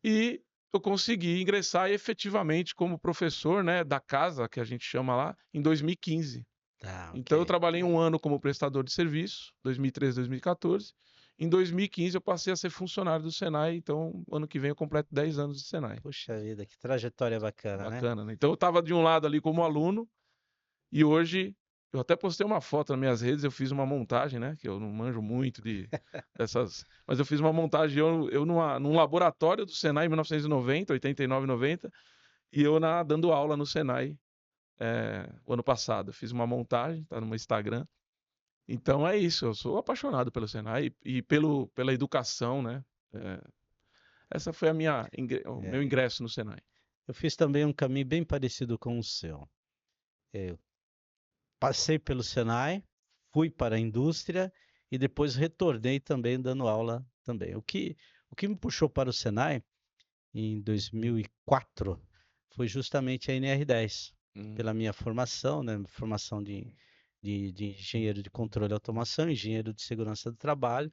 Speaker 2: e eu consegui ingressar efetivamente como professor, né, da casa, que a gente chama lá, em 2015.
Speaker 1: Tá,
Speaker 2: Então eu
Speaker 1: ok.
Speaker 2: trabalhei um ano como prestador de serviço, 2013, 2014. Em 2015 eu passei a ser funcionário do Senai, então ano que vem eu completo 10 anos de Senai.
Speaker 1: Puxa vida, que trajetória bacana, né?
Speaker 2: Bacana, né? Então eu estava de um lado ali como aluno e hoje eu até postei uma foto nas minhas redes, eu fiz uma montagem, né? Que eu não manjo muito dessas, mas eu fiz uma montagem num laboratório do Senai em 1990, 89, 90, e eu dando aula no Senai o ano passado. Eu fiz uma montagem, tá no meu Instagram. Então é isso, eu sou apaixonado pelo Senai e pela educação, né? É, essa foi o meu
Speaker 1: É,
Speaker 2: ingresso no Senai.
Speaker 1: eu fiz também um caminho bem parecido com o seu. Eu passei pelo Senai, fui para a indústria e depois retornei também dando aula também. O que me puxou para o Senai em 2004 foi justamente a NR10, pela minha formação, né? Formação de engenheiro de controle e automação, engenheiro de segurança do trabalho.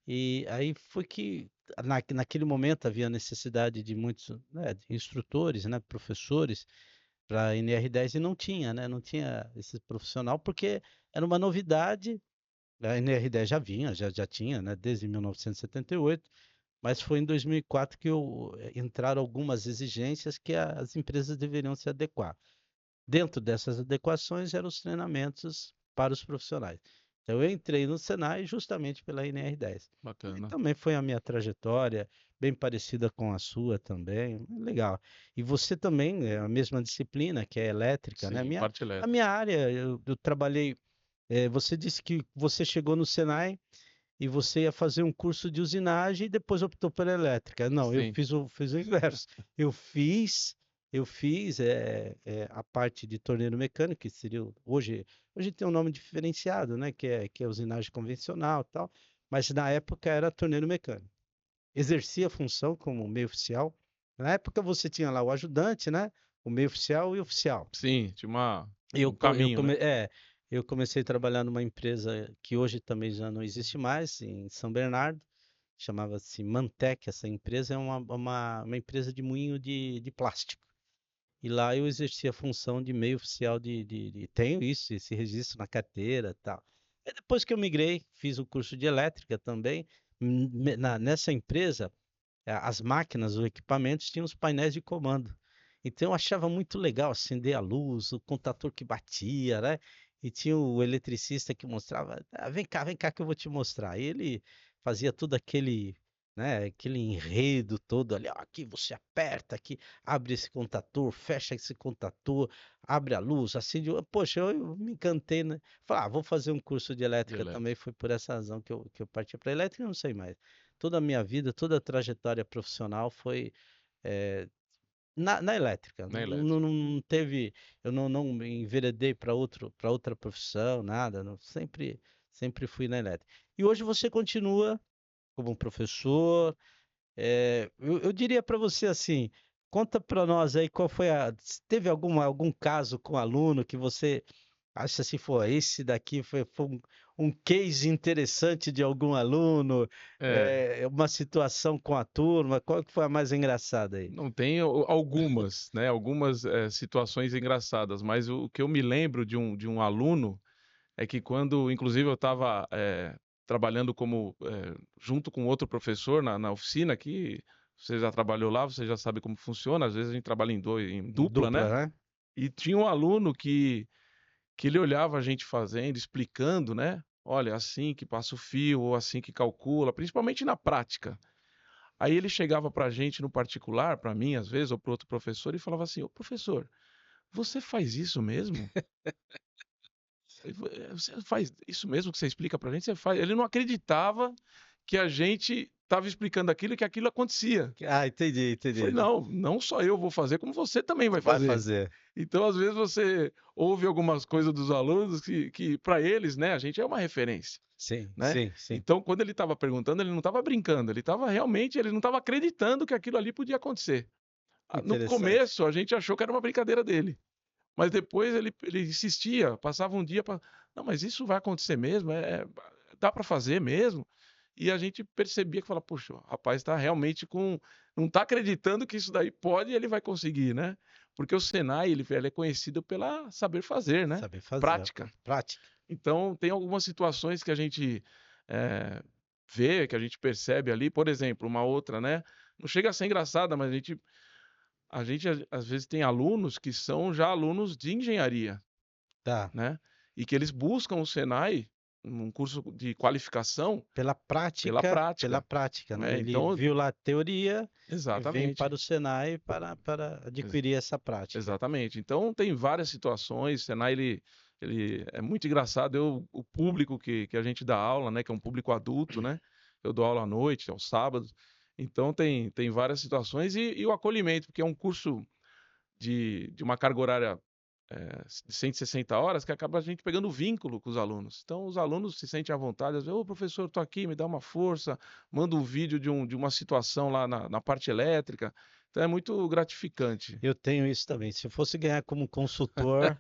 Speaker 1: E aí foi que, naquele momento, havia necessidade de muitos, né, de instrutores, né, professores para a NR10 e não tinha, né? Não tinha esse profissional porque era uma novidade. A NR10 já vinha, já tinha, né, desde 1978, mas foi em 2004 que entraram algumas exigências que as empresas deveriam se adequar. Dentro dessas adequações eram os treinamentos para os profissionais. Então eu entrei no Senai justamente pela NR10. E
Speaker 2: Bacana.
Speaker 1: também foi a minha trajetória, bem parecida com a sua também, legal. E você também é a mesma disciplina, que é elétrica, né?
Speaker 2: Sim, parte
Speaker 1: A
Speaker 2: elétrica.
Speaker 1: minha área, eu trabalhei. Você disse que você chegou no Senai e você ia fazer um curso de usinagem e depois optou pela elétrica. Não, eu
Speaker 2: Sim,
Speaker 1: fiz o inverso. Eu fiz, eu fiz a parte de torneiro mecânico, que seria hoje tem um nome diferenciado, né? Que é usinagem convencional, e tal. Mas na época era torneiro mecânico. Exercia a função como meio oficial. Na época você tinha lá o ajudante, né? O meio oficial e o oficial.
Speaker 2: sim, tinha
Speaker 1: Eu,
Speaker 2: um
Speaker 1: co- eu,
Speaker 2: caminho,
Speaker 1: come,
Speaker 2: né?
Speaker 1: é, eu comecei a trabalhar numa empresa que hoje também já não existe mais, em São Bernardo, chamava-se Mantec. Essa empresa é uma empresa de moinho de plástico. E lá eu exerci a função de meio oficial tenho isso, esse registro na carteira e tal. E depois que eu migrei, fiz o curso de elétrica também. Nessa empresa, as máquinas, os equipamentos tinham os painéis de comando. Então eu achava muito legal acender a luz, o contator que batia, né? E tinha o eletricista que mostrava, "Ah, vem cá que eu vou te mostrar." E ele fazia tudo aquele, né, aquele enredo todo ali, ó, aqui você aperta, aqui abre esse contator, fecha esse contator, abre a luz, acende. Poxa, eu me encantei, né? Falei, vou fazer um curso de
Speaker 2: De
Speaker 1: elétrica também.
Speaker 2: elétrica.
Speaker 1: Foi por essa razão que eu parti para elétrica, eu não sei mais. Toda a minha vida, toda a trajetória profissional foi eh, na elétrica.
Speaker 2: Na
Speaker 1: Não teve, eu não me enveredei para outra profissão, nada. Sempre fui na elétrica. E hoje você continua como professor. Eu diria para você assim, conta para nós aí qual foi teve algum caso com aluno que você acha assim, esse daqui foi um case interessante de algum aluno,
Speaker 2: É,
Speaker 1: uma situação com a turma, qual que foi a mais engraçada aí?
Speaker 2: não tem algumas, né? Algumas situações engraçadas, mas o que eu me lembro de um aluno é que quando, inclusive, eu estava trabalhando junto com outro professor na oficina, que você já trabalhou lá, você já sabe como funciona, às vezes a gente trabalha em dupla,
Speaker 1: Dupla,
Speaker 2: né?
Speaker 1: né?
Speaker 2: E tinha um aluno que ele olhava a gente fazendo, explicando, né? Olha, assim que passa o fio, ou assim que calcula, principalmente na prática. Aí ele chegava para a gente no particular, para mim às vezes, ou para outro professor, e falava assim: Ô professor, você faz isso mesmo? Você faz isso mesmo que você explica para a gente? Você faz. Ele não acreditava que a gente estava explicando aquilo e que aquilo acontecia.
Speaker 1: Entendi,
Speaker 2: Eu falei:
Speaker 1: entendi.
Speaker 2: não, não só eu vou fazer, como você também vai
Speaker 1: Vai
Speaker 2: fazer.
Speaker 1: fazer.
Speaker 2: Então, às vezes, você ouve algumas coisas dos alunos que para eles, né, a gente é uma referência,
Speaker 1: Sim,
Speaker 2: né?
Speaker 1: sim, sim.
Speaker 2: Então, quando ele estava perguntando, ele não estava brincando, ele não estava acreditando que aquilo ali podia acontecer. No
Speaker 1: Interessante.
Speaker 2: começo, a gente achou que era uma brincadeira dele, mas depois ele insistia, passava um dia para, não, mas isso vai acontecer mesmo? Dá para fazer mesmo? e a gente percebia que falava, poxa, o rapaz está realmente não está acreditando que isso daí pode e ele vai conseguir, né? Porque o Senai, ele é conhecido pela saber fazer, né?
Speaker 1: Saber fazer,
Speaker 2: Prática.
Speaker 1: prática.
Speaker 2: Então, tem algumas situações que a gente eh, vê, que a gente percebe ali, por exemplo, uma outra, né? Não chega a ser engraçada, mas a gente às vezes tem alunos que são já alunos de engenharia,
Speaker 1: Tá.
Speaker 2: né? E que eles buscam o Senai, um curso de qualificação,
Speaker 1: Pela
Speaker 2: pela
Speaker 1: prática, né?
Speaker 2: né?
Speaker 1: Ele
Speaker 2: Então,
Speaker 1: viu lá a teoria e vem
Speaker 2: exatamente.
Speaker 1: para o Senai para adquirir essa prática.
Speaker 2: Exatamente. Então tem várias situações, o Senai ele é muito engraçado, o público que a gente dá aula, né, que é um público adulto, né, eu dou aula à noite, aos sábados, então tem várias situações e o acolhimento, porque é um curso de uma carga horária, de 160 horas, que acaba a gente pegando vínculo com os alunos. Então os alunos se sentem à vontade, às vezes: "Ô professor, estou aqui, me dá uma força", manda um vídeo de uma situação lá na parte elétrica, então é muito gratificante.
Speaker 1: Eu tenho isso também. Se eu fosse ganhar como consultor,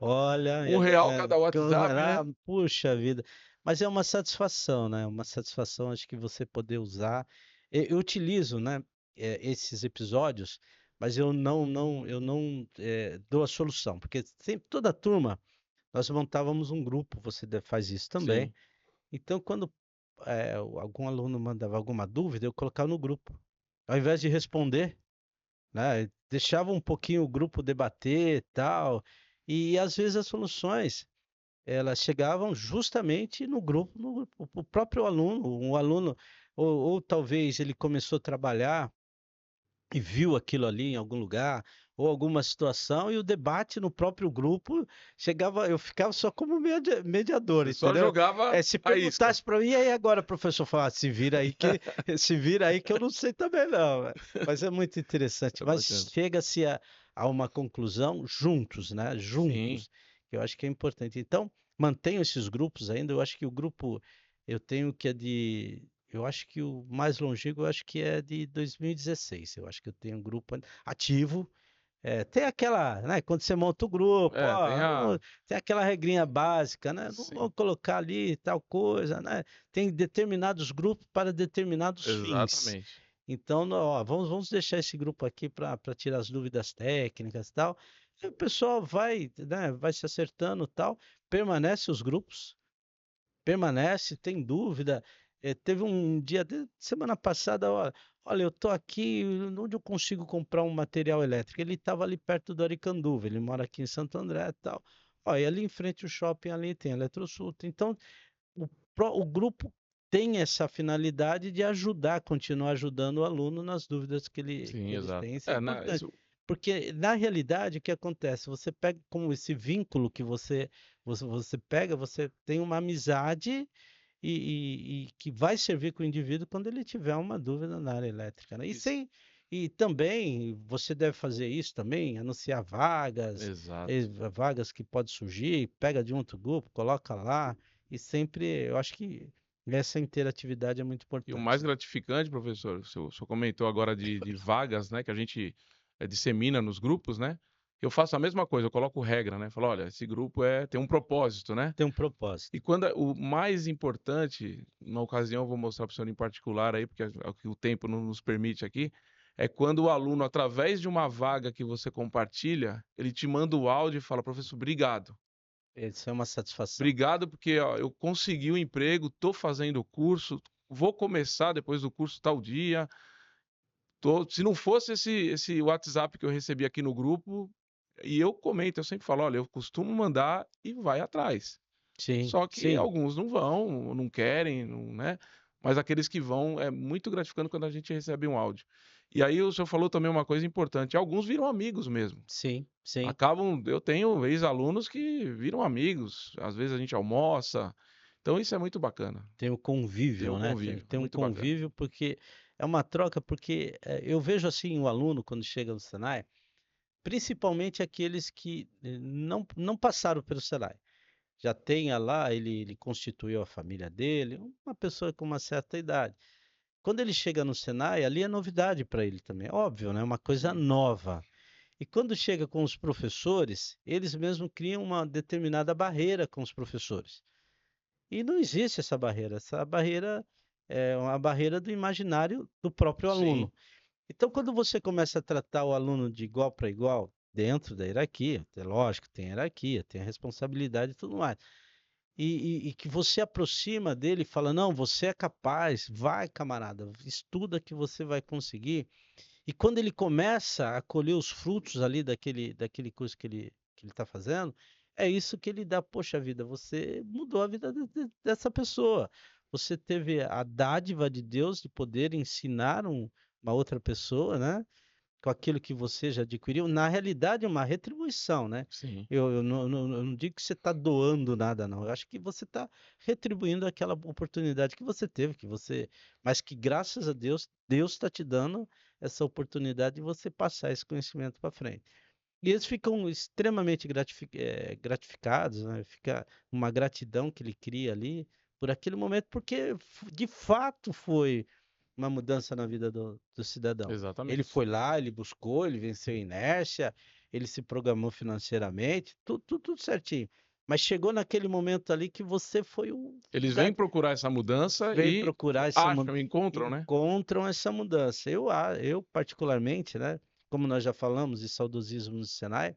Speaker 1: olha,
Speaker 2: R$ 1 cada WhatsApp, né?
Speaker 1: puxa vida. Mas é uma satisfação, né? Uma satisfação, acho que você poder usar. Eu utilizo, né, esses episódios, mas eu não dou a solução, porque sempre toda turma nós montávamos um grupo. Você faz isso também.
Speaker 2: Sim.
Speaker 1: Então, quando algum aluno mandava alguma dúvida, eu colocava no grupo. Ao invés de responder, né? Deixava um pouquinho o grupo debater e tal, e às vezes as soluções elas chegavam justamente no grupo, o próprio aluno, um aluno, ou talvez ele começou a trabalhar e viu aquilo ali em algum lugar, ou alguma situação, e o debate no próprio grupo chegava, eu ficava só como mediador,
Speaker 2: Você só
Speaker 1: entendeu?
Speaker 2: jogava
Speaker 1: Se
Speaker 2: a isca.
Speaker 1: perguntasse para mim, e aí agora, professor, falar, se vira aí que se vira aí que eu não sei também não. Mas é muito interessante.
Speaker 2: É
Speaker 1: Mas
Speaker 2: bacana.
Speaker 1: chega-se a uma conclusão juntos, né?
Speaker 2: Sim,
Speaker 1: Juntos, que eu acho que é importante. Então, mantenho esses grupos ainda. Eu acho que o grupo eu tenho que é de eu acho que o mais longínquo, eu acho que é de 2016. Eu acho que eu tenho um grupo ativo. Tem aquela, né? Quando você monta o grupo,
Speaker 2: tem
Speaker 1: ó, tem aquela regrinha básica, né? Não vou
Speaker 2: sim,
Speaker 1: colocar ali tal coisa, né? Tem determinados grupos para determinados fins.
Speaker 2: exatamente.
Speaker 1: Então, ó, vamos deixar esse grupo aqui para tirar as dúvidas técnicas e tal. E o pessoal vai, né? Vai se acertando e tal. Permanece os grupos. Permanece, tem dúvida. Teve um dia, semana passada, olha, eu tô aqui, onde eu consigo comprar um material elétrico? Ele estava ali perto do Aricanduva, ele mora aqui em Santo André e tal. Ó, e ali em frente o shopping ali tem a Eletrosul. Então, o grupo tem essa finalidade de ajudar, continuar ajudando o aluno nas dúvidas que
Speaker 2: Sim,
Speaker 1: eles
Speaker 2: exato.
Speaker 1: têm. Isso é importante.
Speaker 2: Isso
Speaker 1: Porque, na realidade, o que acontece? Você pega como esse vínculo que você pega, você tem uma amizade e que vai servir com o indivíduo quando ele tiver uma dúvida na área elétrica, né?
Speaker 2: isso
Speaker 1: E também você deve fazer isso também, anunciar vagas,
Speaker 2: exato.
Speaker 1: vagas que pode surgir, pega de um outro grupo, coloca lá, e sempre, eu acho que essa interatividade é muito
Speaker 2: E o
Speaker 1: importante,
Speaker 2: mais
Speaker 1: né?
Speaker 2: gratificante, professor, o senhor comentou agora de vagas, né, que a gente, dissemina nos grupos, né, eu faço a mesma coisa, eu coloco regra, né, falo: "Olha, esse grupo tem um propósito", né.
Speaker 1: Tem um propósito.
Speaker 2: E quando o mais importante, na ocasião eu vou mostrar para o senhor em particular aí, porque o tempo não nos permite aqui, é quando o aluno, através de uma vaga que você compartilha, ele te manda o áudio e fala: "Professor, obrigado.
Speaker 1: Isso é uma satisfação.
Speaker 2: Obrigado porque, ó, eu consegui o emprego, estou fazendo o curso, vou começar depois do curso tal dia, se não fosse esse WhatsApp que eu recebi aqui no grupo", e eu comento, eu sempre falo: "Olha, eu costumo mandar e vai atrás".
Speaker 1: Sim,
Speaker 2: Só que
Speaker 1: sim.
Speaker 2: alguns não vão, não querem, não, né, mas aqueles que vão, é muito gratificante quando a gente recebe um áudio. E aí o senhor falou também uma coisa importante, alguns viram amigos mesmo.
Speaker 1: Sim, sim.
Speaker 2: Eu tenho ex-alunos que viram amigos, às vezes a gente almoça, então isso é muito bacana,
Speaker 1: Tem o
Speaker 2: ter o
Speaker 1: convívio, né? Tem,
Speaker 2: convívio, é
Speaker 1: tem um
Speaker 2: muito bacana.
Speaker 1: convívio porque é uma troca, porque eu vejo assim o aluno quando chega no Senai, principalmente aqueles que não passaram pelo Senai. Já tenha lá, ele constituiu a família dele, uma pessoa com uma certa idade. Quando ele chega no Senai, ali é novidade para ele também, óbvio, né? Uma coisa
Speaker 2: Sim,
Speaker 1: nova. E quando chega com os professores, eles mesmos criam uma determinada barreira com os professores. E não existe essa barreira. Essa barreira uma barreira do imaginário do próprio
Speaker 2: Sim,
Speaker 1: aluno. Então, quando você começa a tratar o aluno de igual para igual, dentro da hierarquia, é lógico, tem hierarquia, tem a responsabilidade e tudo mais, e que você aproxima dele e fala, não, você é capaz, vai, camarada, estuda que você vai conseguir. E quando ele começa a colher os frutos ali daquele curso que ele está fazendo, é isso que ele dá, poxa vida, você mudou a vida dessa pessoa. Você teve a dádiva de Deus de poder ensinar uma outra pessoa, né? Com aquilo que você já adquiriu, na realidade é uma retribuição, né?
Speaker 2: sim.
Speaker 1: Eu não digo que você está doando nada, não. Eu acho que você está retribuindo aquela oportunidade que você teve, mas que graças a Deus, Deus está te dando essa oportunidade de você passar esse conhecimento para frente. E eles ficam extremamente gratificados, né? Fica uma gratidão que ele cria ali por aquele momento, porque de fato foi uma mudança na vida do cidadão. Ele
Speaker 2: Exatamente.
Speaker 1: foi lá, ele buscou, ele venceu a inércia, ele se programou financeiramente, tudo certinho. Mas chegou naquele momento ali que você foi o
Speaker 2: Eles vêm
Speaker 1: cara
Speaker 2: procurar essa
Speaker 1: que
Speaker 2: mudança
Speaker 1: veio
Speaker 2: e
Speaker 1: procurar essa mudança,
Speaker 2: acham, encontram, né?
Speaker 1: encontram essa mudança. Eu particularmente, né, como nós já falamos de saudosismo no Senai,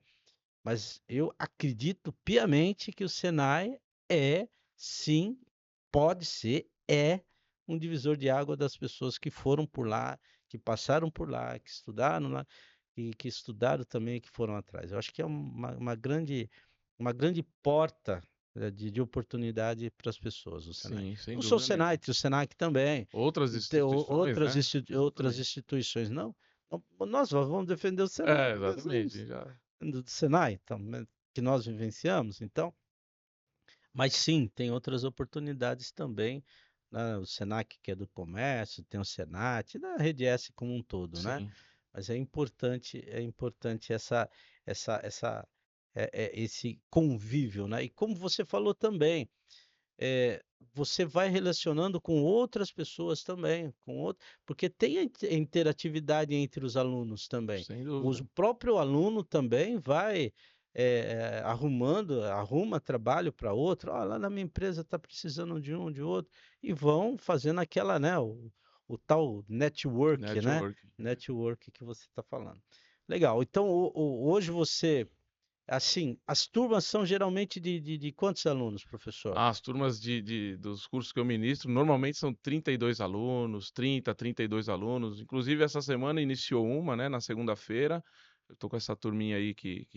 Speaker 1: mas eu acredito piamente que o Senai é, sim, pode ser, é um divisor de água das pessoas que foram por lá, que passaram por lá, que estudaram lá e que estudaram também, que foram atrás. Eu acho que é uma grande porta de oportunidade para as pessoas, o Senai.
Speaker 2: Sim, sem
Speaker 1: Não só o
Speaker 2: dúvida
Speaker 1: Senai,
Speaker 2: nenhuma.
Speaker 1: tem o Senac também,
Speaker 2: Outras
Speaker 1: e tem
Speaker 2: instituições,
Speaker 1: outras,
Speaker 2: né?
Speaker 1: outras
Speaker 2: Exatamente.
Speaker 1: instituições, não. Nós vamos defender o Senai
Speaker 2: É,
Speaker 1: porque
Speaker 2: exatamente. Já.
Speaker 1: do Senai, então, né, que nós vivenciamos, então, mas sim, tem outras oportunidades também, né, o Senac, que é do comércio, tem o Senat, da rede S como um todo, né?
Speaker 2: Sim,
Speaker 1: Mas é importante esse convívio, né? E como você falou também, é, você vai relacionando com outras pessoas também, porque tem a interatividade entre os alunos também.
Speaker 2: sem
Speaker 1: O
Speaker 2: dúvida.
Speaker 1: próprio aluno também vai arruma trabalho para outro. Ah, lá na minha empresa está precisando de um, de outro, e vão fazendo aquela, né, o tal network, né?
Speaker 2: Networking.
Speaker 1: Network que você está falando. Legal. Então, hoje você assim, as turmas são geralmente de quantos alunos, professor?
Speaker 2: As turmas dos cursos que eu ministro normalmente são 32 alunos, 32 alunos. Inclusive, essa semana iniciou uma, né, na segunda-feira. Eu estou com essa turminha aí que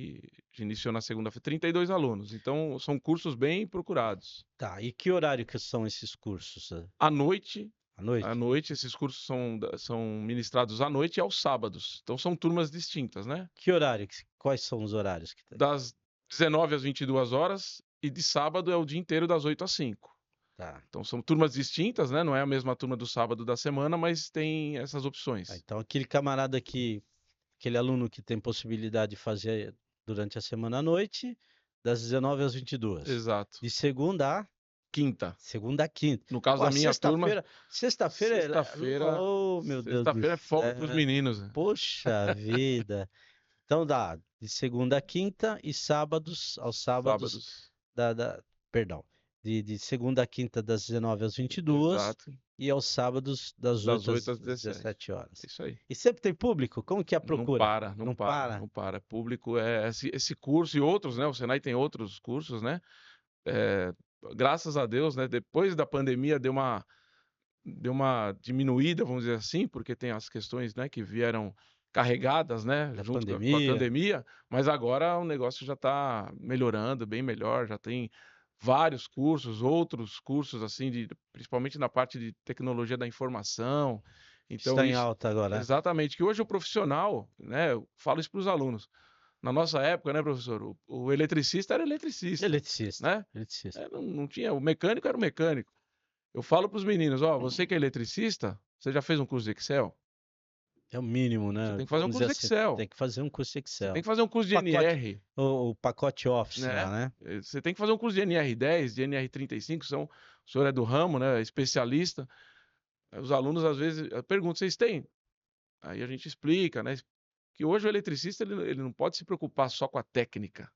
Speaker 2: iniciou na segunda-feira, 32 alunos. Então, são cursos bem procurados.
Speaker 1: Tá, e que horário que são esses cursos?
Speaker 2: À noite,
Speaker 1: À
Speaker 2: à
Speaker 1: noite?
Speaker 2: noite, esses cursos são ministrados à noite e aos sábados. Então, são turmas distintas, né?
Speaker 1: Que horário? Quais são os horários que tem?
Speaker 2: Das 19 às 22 horas e de sábado é o dia inteiro das 8 às 5.
Speaker 1: Tá.
Speaker 2: Então são turmas distintas, né? Não é a mesma turma do sábado da semana, mas tem essas
Speaker 1: Tá,
Speaker 2: opções.
Speaker 1: então, aquele aluno que tem possibilidade de fazer durante a semana à noite, das 19 às 22.
Speaker 2: Exato.
Speaker 1: De segunda a
Speaker 2: Quinta.
Speaker 1: segunda a quinta.
Speaker 2: No caso
Speaker 1: Pô,
Speaker 2: da minha turma,
Speaker 1: sexta-feira
Speaker 2: sexta-feira,
Speaker 1: oh, meu Deus do
Speaker 2: sexta-feira é folga para os
Speaker 1: céu.
Speaker 2: meninos, né?
Speaker 1: Poxa vida. Então dá de segunda a quinta e aos sábados
Speaker 2: Sábados.
Speaker 1: perdão, de segunda a quinta das 19 às 22
Speaker 2: Exato.
Speaker 1: e aos sábados das
Speaker 2: Das
Speaker 1: 8
Speaker 2: 8
Speaker 1: às
Speaker 2: às 17.
Speaker 1: 17 horas.
Speaker 2: É isso aí.
Speaker 1: E sempre tem público? Como que é a
Speaker 2: Não
Speaker 1: procura?
Speaker 2: para, não
Speaker 1: Não
Speaker 2: para,
Speaker 1: para?
Speaker 2: não para. Público é esse curso e outros, né? O Senai tem outros cursos, né? É, graças a Deus, né? Depois da pandemia deu uma diminuída, vamos dizer assim, porque tem as questões, né, que vieram carregadas, né,
Speaker 1: Da
Speaker 2: junto com a
Speaker 1: pandemia?
Speaker 2: pandemia, mas agora o negócio já está melhorando, bem melhor, já tem vários cursos, outros cursos, assim, principalmente na parte de tecnologia da informação. Então,
Speaker 1: Está em
Speaker 2: isso,
Speaker 1: alta agora, né?
Speaker 2: exatamente, que hoje o profissional, né, eu falo isso para os alunos. Na nossa época, né, professor, o eletricista era eletricista,
Speaker 1: Eletricista,
Speaker 2: né?
Speaker 1: eletricista.
Speaker 2: Não tinha, o mecânico era o mecânico. Eu falo para os meninos, ó, você que é eletricista, você já fez um curso de Excel?
Speaker 1: É o mínimo,
Speaker 2: Você
Speaker 1: né?
Speaker 2: tem que fazer um
Speaker 1: Vamos dizer
Speaker 2: curso de
Speaker 1: assim,
Speaker 2: tem
Speaker 1: tem que fazer um curso
Speaker 2: você tem
Speaker 1: Excel.
Speaker 2: que fazer um curso
Speaker 1: O
Speaker 2: de
Speaker 1: pacote,
Speaker 2: NR,
Speaker 1: o pacote Office lá,
Speaker 2: né?
Speaker 1: né?
Speaker 2: Você tem que fazer um curso de NR10, de NR35, o senhor é do ramo, né, especialista. Os alunos às vezes perguntam, vocês têm? Aí a gente explica, né, que hoje o eletricista ele não pode se preocupar só com a técnica.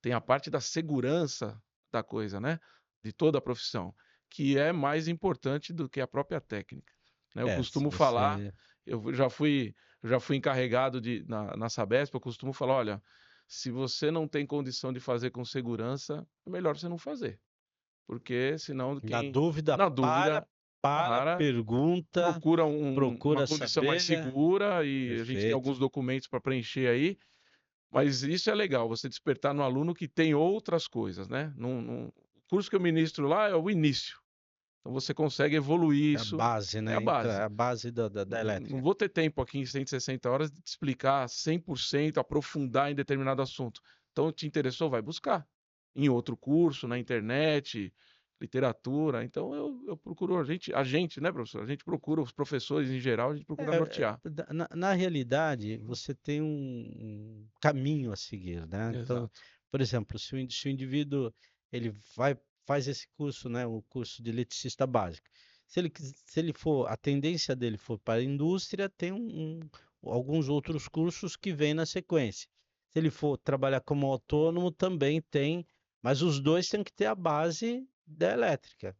Speaker 2: Tem a parte da segurança da coisa, né? De toda a profissão, que é mais importante do que a própria técnica, né? Eu
Speaker 1: Se
Speaker 2: costumo falar,
Speaker 1: você.
Speaker 2: eu já fui encarregado na Sabesp, eu costumo falar, olha, se você não tem condição de fazer com segurança, é melhor você não fazer, porque senão
Speaker 1: Na
Speaker 2: quem,
Speaker 1: dúvida,
Speaker 2: na
Speaker 1: para,
Speaker 2: dúvida,
Speaker 1: para,
Speaker 2: para,
Speaker 1: pergunta,
Speaker 2: procura uma
Speaker 1: procura
Speaker 2: condição mais
Speaker 1: saber.
Speaker 2: segura e a gente tem
Speaker 1: Perfeito.
Speaker 2: alguns documentos para preencher aí, mas isso é legal, você despertar no aluno que tem outras coisas, né? O curso que eu ministro lá é o início. Então você consegue evoluir
Speaker 1: É a
Speaker 2: isso,
Speaker 1: base,
Speaker 2: é
Speaker 1: né?
Speaker 2: a base.
Speaker 1: A base da
Speaker 2: Não
Speaker 1: elétrica.
Speaker 2: vou ter tempo aqui em 160 horas de te explicar 100%, aprofundar em determinado assunto. Então, te interessou? Vai buscar. Em outro curso, na internet, literatura. Então, eu procuro, a gente, né, professor? A gente procura, os professores em geral, a gente procura nortear.
Speaker 1: Na realidade, você tem um caminho a seguir, né? Então,
Speaker 2: Exato.
Speaker 1: por exemplo, se o indivíduo ele faz esse curso, né, o curso de eletricista básico. Se ele for, a tendência dele for para a indústria, tem alguns outros cursos que vêm na sequência. Se ele for trabalhar como autônomo, também tem, mas os dois têm que ter a base da elétrica.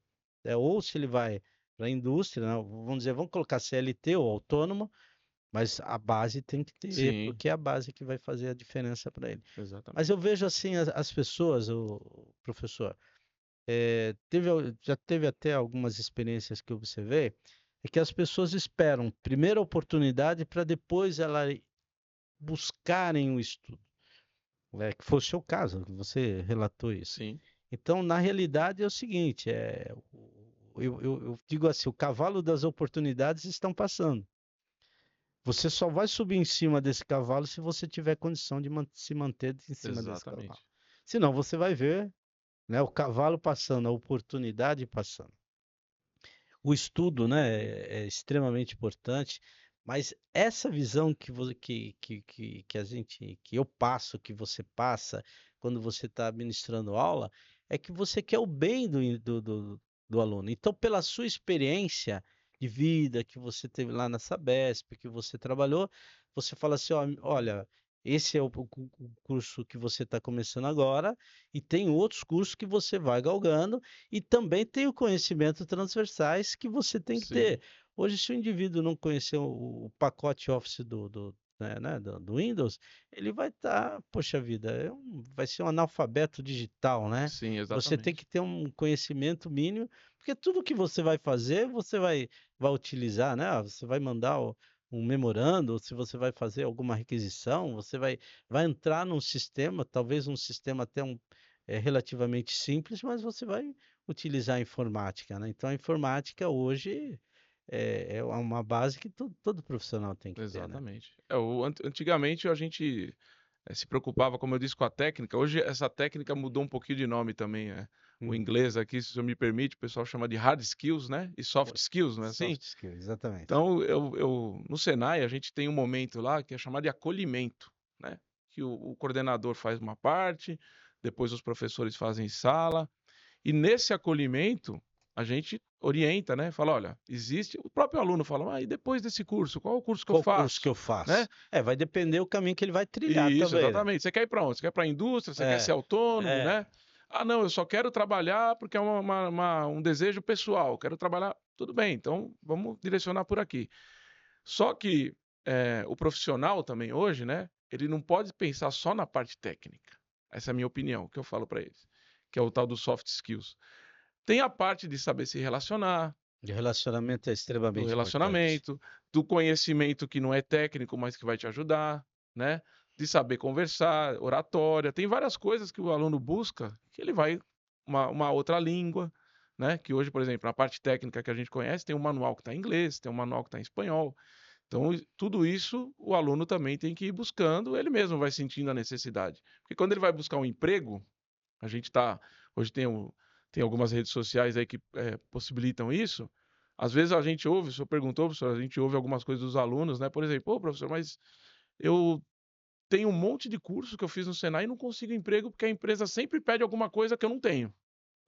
Speaker 1: Ou se ele vai para a indústria, né? Vamos dizer, vamos colocar CLT ou autônomo, mas a base tem que ter,
Speaker 2: Sim,
Speaker 1: porque é a base que vai fazer a diferença para ele. Mas
Speaker 2: exatamente.
Speaker 1: eu vejo assim as pessoas, o professor, já teve até algumas experiências que eu observei, é que as pessoas esperam primeiro a oportunidade para depois elas buscarem o estudo. Que foi o seu caso, você relatou isso.
Speaker 2: Sim,
Speaker 1: Então, na realidade, é o seguinte, eu digo assim, o cavalo das oportunidades estão passando. Você só vai subir em cima desse cavalo se você tiver condição de se manter em cima desse cavalo.
Speaker 2: exatamente.
Speaker 1: Senão você vai ver, né, o cavalo passando, a oportunidade passando. O estudo, né, é extremamente importante, mas essa visão que a gente, que eu passo, que você passa quando você está ministrando aula, é que você quer o bem do aluno. Então, pela sua experiência de vida que você teve lá na Sabesp, que você trabalhou, você fala assim, ó, olha, esse é o curso que você está começando agora, e tem outros cursos que você vai galgando, e também tem o conhecimento transversais que você tem que
Speaker 2: Sim,
Speaker 1: ter. Hoje, se o indivíduo não conhecer o pacote Office do Windows, ele vai estar, poxa vida, vai ser um analfabeto digital, né?
Speaker 2: sim,
Speaker 1: Você tem
Speaker 2: exatamente.
Speaker 1: que ter um conhecimento mínimo, porque tudo que você vai fazer, vai utilizar, né? Você vai mandar um memorando, ou se você vai fazer alguma requisição, vai entrar num sistema, talvez um sistema até relativamente simples, mas você vai utilizar a informática, né? Então, a informática hoje é uma base que todo profissional tem que ter, né?
Speaker 2: Exatamente. Antigamente a gente se preocupava, como eu disse, com a técnica. Hoje essa técnica mudou um pouquinho de nome também. O
Speaker 1: Uhum.
Speaker 2: inglês aqui, se o senhor me permite, o pessoal chama de hard skills, né? E soft
Speaker 1: Oi.
Speaker 2: skills, não é assim?
Speaker 1: Soft skills, exatamente.
Speaker 2: Então, no Senai, a gente tem um momento lá que é chamado de acolhimento, né? Que o coordenador faz uma parte, depois os professores fazem sala, e nesse acolhimento, a gente orienta, né? Fala, olha, existe. O próprio aluno fala, e depois desse curso, qual é o curso que eu
Speaker 1: Qual curso que
Speaker 2: faço?
Speaker 1: eu
Speaker 2: Né?
Speaker 1: faço? Vai depender do caminho que ele vai trilhar
Speaker 2: Isso,
Speaker 1: também, né?
Speaker 2: exatamente. Você quer ir para onde? Você quer ir para a indústria? Você quer ser
Speaker 1: É,
Speaker 2: autônomo,
Speaker 1: é,
Speaker 2: né? Ah, não, eu só quero trabalhar porque é um desejo pessoal. Quero trabalhar. Tudo bem, então vamos direcionar por aqui. Só que o profissional também hoje, né? Ele não pode pensar só na parte técnica. Essa é a minha opinião, que eu falo para eles, que é o tal dos soft skills. Tem a parte de saber se relacionar,
Speaker 1: de relacionamento é
Speaker 2: do
Speaker 1: extremamente importante.
Speaker 2: relacionamento, do conhecimento que não é técnico, mas que vai te ajudar, né? De saber conversar, oratória. Tem várias coisas que o aluno busca que ele vai uma outra língua, né? Que hoje, por exemplo, na parte técnica que a gente conhece, tem um manual que está em inglês, tem um manual que está em espanhol. Então, tudo isso o aluno também tem que ir buscando, ele mesmo vai sentindo a necessidade. Porque quando ele vai buscar um emprego, a gente está. Hoje tem algumas redes sociais aí que possibilitam isso. Às vezes a gente ouve, o senhor perguntou, professor, a gente ouve algumas coisas dos alunos, né? Por exemplo, pô, professor, mas eu tenho um monte de curso que eu fiz no Senai e não consigo emprego porque a empresa sempre pede alguma coisa que eu não tenho,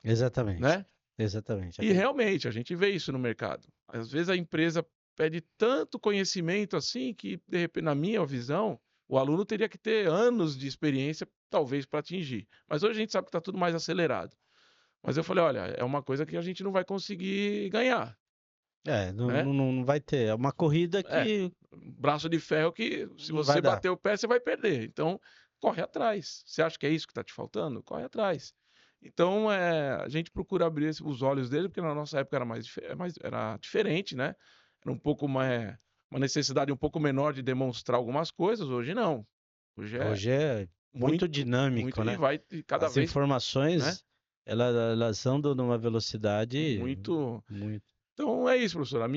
Speaker 1: Exatamente.
Speaker 2: né?
Speaker 1: Exatamente.
Speaker 2: E realmente, a gente vê isso no mercado. Às vezes a empresa pede tanto conhecimento assim que, de repente, na minha visão, o aluno teria que ter anos de experiência, talvez, para atingir. Mas hoje a gente sabe que está tudo mais acelerado. Mas eu falei, olha, é uma coisa que a gente não vai conseguir ganhar,
Speaker 1: Não,
Speaker 2: né?
Speaker 1: não vai ter. É uma corrida
Speaker 2: É,
Speaker 1: que
Speaker 2: braço de ferro que se
Speaker 1: não vai
Speaker 2: você
Speaker 1: dar.
Speaker 2: bater o pé, você vai perder. Então, corre atrás. Você acha que é isso que está te faltando? Corre atrás. Então, a gente procura abrir os olhos dele, porque na nossa época era era diferente, né? Era um pouco mais, uma necessidade um pouco menor de demonstrar algumas coisas. Hoje não. Hoje é
Speaker 1: Hoje é muito
Speaker 2: muito, muito,
Speaker 1: dinâmico,
Speaker 2: e
Speaker 1: né?
Speaker 2: vai cada
Speaker 1: As
Speaker 2: vez, né?
Speaker 1: informações, elas andam numa velocidade
Speaker 2: Muito.
Speaker 1: muito.
Speaker 2: Então é isso, professor.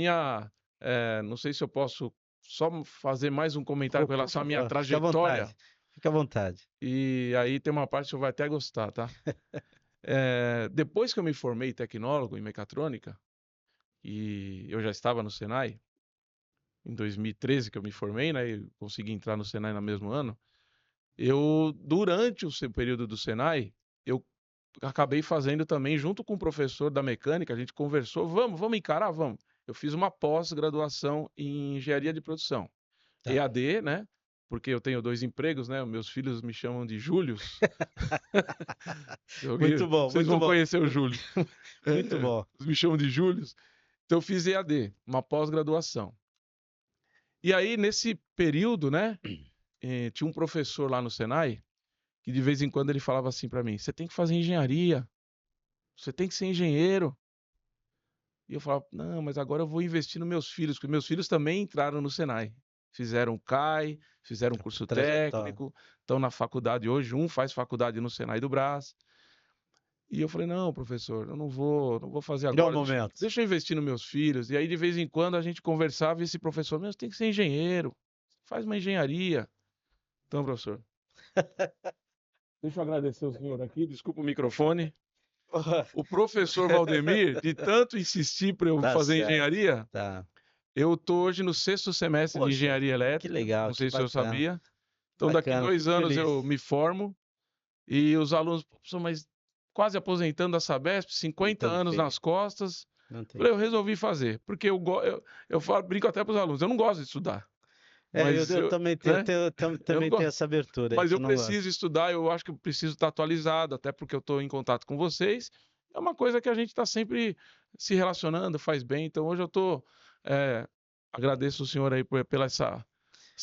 Speaker 2: Não sei se eu posso só fazer mais um comentário com
Speaker 1: Por
Speaker 2: relação à minha
Speaker 1: favor, fica à
Speaker 2: trajetória.
Speaker 1: vontade. Fica à vontade.
Speaker 2: E aí tem uma parte que você vai até gostar, tá? Depois que eu me formei tecnólogo em mecatrônica, e eu já estava no Senai, em 2013 que eu me formei, né? E consegui entrar no Senai no mesmo ano. Durante o seu período do Senai, eu acabei fazendo também, junto com o professor da mecânica, a gente conversou, vamos encarar, vamos. Eu fiz uma pós-graduação em engenharia de produção.
Speaker 1: Tá.
Speaker 2: EAD, né? Porque eu tenho 2 empregos, né? Meus filhos me chamam de Július.
Speaker 1: Muito bom,
Speaker 2: Vocês
Speaker 1: muito
Speaker 2: vão
Speaker 1: bom.
Speaker 2: conhecer o Júlio.
Speaker 1: Muito bom.
Speaker 2: Eles me chamam de Július. Então eu fiz EAD, uma pós-graduação. E aí, nesse período, né? Tinha um professor lá no Senai que de vez em quando ele falava assim para mim: você tem que fazer engenharia, você tem que ser engenheiro. E eu falava: não, mas agora eu vou investir nos meus filhos, porque meus filhos também entraram no Senai. Fizeram o CAI, fizeram um curso
Speaker 1: Trajetória.
Speaker 2: técnico, estão na faculdade hoje, um faz faculdade no Senai do Brás. E eu falei: não, professor, eu não vou fazer
Speaker 1: É o
Speaker 2: agora,
Speaker 1: momento.
Speaker 2: deixa eu investir nos meus filhos. E aí, de vez em quando, a gente conversava e esse professor: meu, você tem que ser engenheiro, faz uma engenharia. Então, professor, deixa eu agradecer o senhor aqui, desculpa o microfone. O professor Valdemir, de tanto insistir para eu
Speaker 1: Tá
Speaker 2: fazer
Speaker 1: certo.
Speaker 2: engenharia,
Speaker 1: Tá.
Speaker 2: eu estou hoje no 6º semestre de
Speaker 1: Poxa,
Speaker 2: engenharia
Speaker 1: que
Speaker 2: elétrica,
Speaker 1: legal,
Speaker 2: não
Speaker 1: que
Speaker 2: sei se o senhor
Speaker 1: bacana.
Speaker 2: sabia. Então, daqui
Speaker 1: Bacana,
Speaker 2: 2
Speaker 1: fico
Speaker 2: anos
Speaker 1: feliz.
Speaker 2: eu me formo e os alunos, professor, mas quase aposentando a Sabesp, 50
Speaker 1: Não
Speaker 2: anos
Speaker 1: tem,
Speaker 2: nas costas.
Speaker 1: não tem.
Speaker 2: Falei, eu resolvi fazer, porque eu brinco até para os alunos, eu não gosto de estudar, mas
Speaker 1: Eu também tenho,
Speaker 2: né? Eu não
Speaker 1: também tenho
Speaker 2: gosto.
Speaker 1: essa abertura, a
Speaker 2: Mas
Speaker 1: gente
Speaker 2: eu
Speaker 1: não gosta.
Speaker 2: preciso estudar, eu acho que eu preciso estar atualizado, até porque eu estou em contato com vocês. É uma coisa que a gente está sempre se relacionando, faz bem. Então hoje eu estou. Agradeço o senhor aí pela essa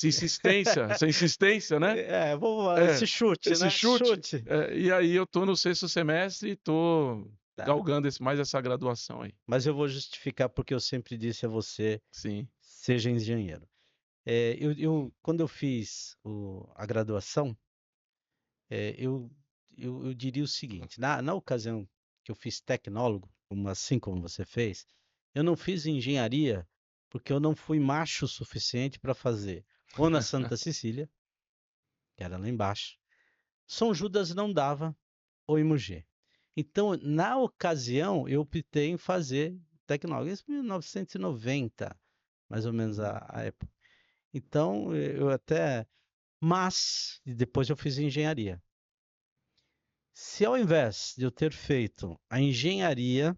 Speaker 2: insistência, né?
Speaker 1: Vamos lá,
Speaker 2: É,
Speaker 1: esse chute,
Speaker 2: esse
Speaker 1: né?
Speaker 2: chute.
Speaker 1: Chute.
Speaker 2: E aí eu estou no 6º semestre e estou
Speaker 1: Tá.
Speaker 2: galgando mais essa graduação aí.
Speaker 1: Mas eu vou justificar porque eu sempre disse a você,
Speaker 2: Sim.
Speaker 1: seja engenheiro. Quando eu fiz a graduação, é, eu, eu diria o seguinte, na ocasião que eu fiz tecnólogo, assim como você fez, eu não fiz engenharia porque eu não fui macho o suficiente para fazer ou na Santa Cecília, que era lá embaixo, São Judas não dava, ou em Mogi. Então, na ocasião, eu optei em fazer tecnólogo. Isso em 1990, mais ou menos a época. Então, eu até. Mas, depois eu fiz engenharia. Se ao invés de eu ter feito a engenharia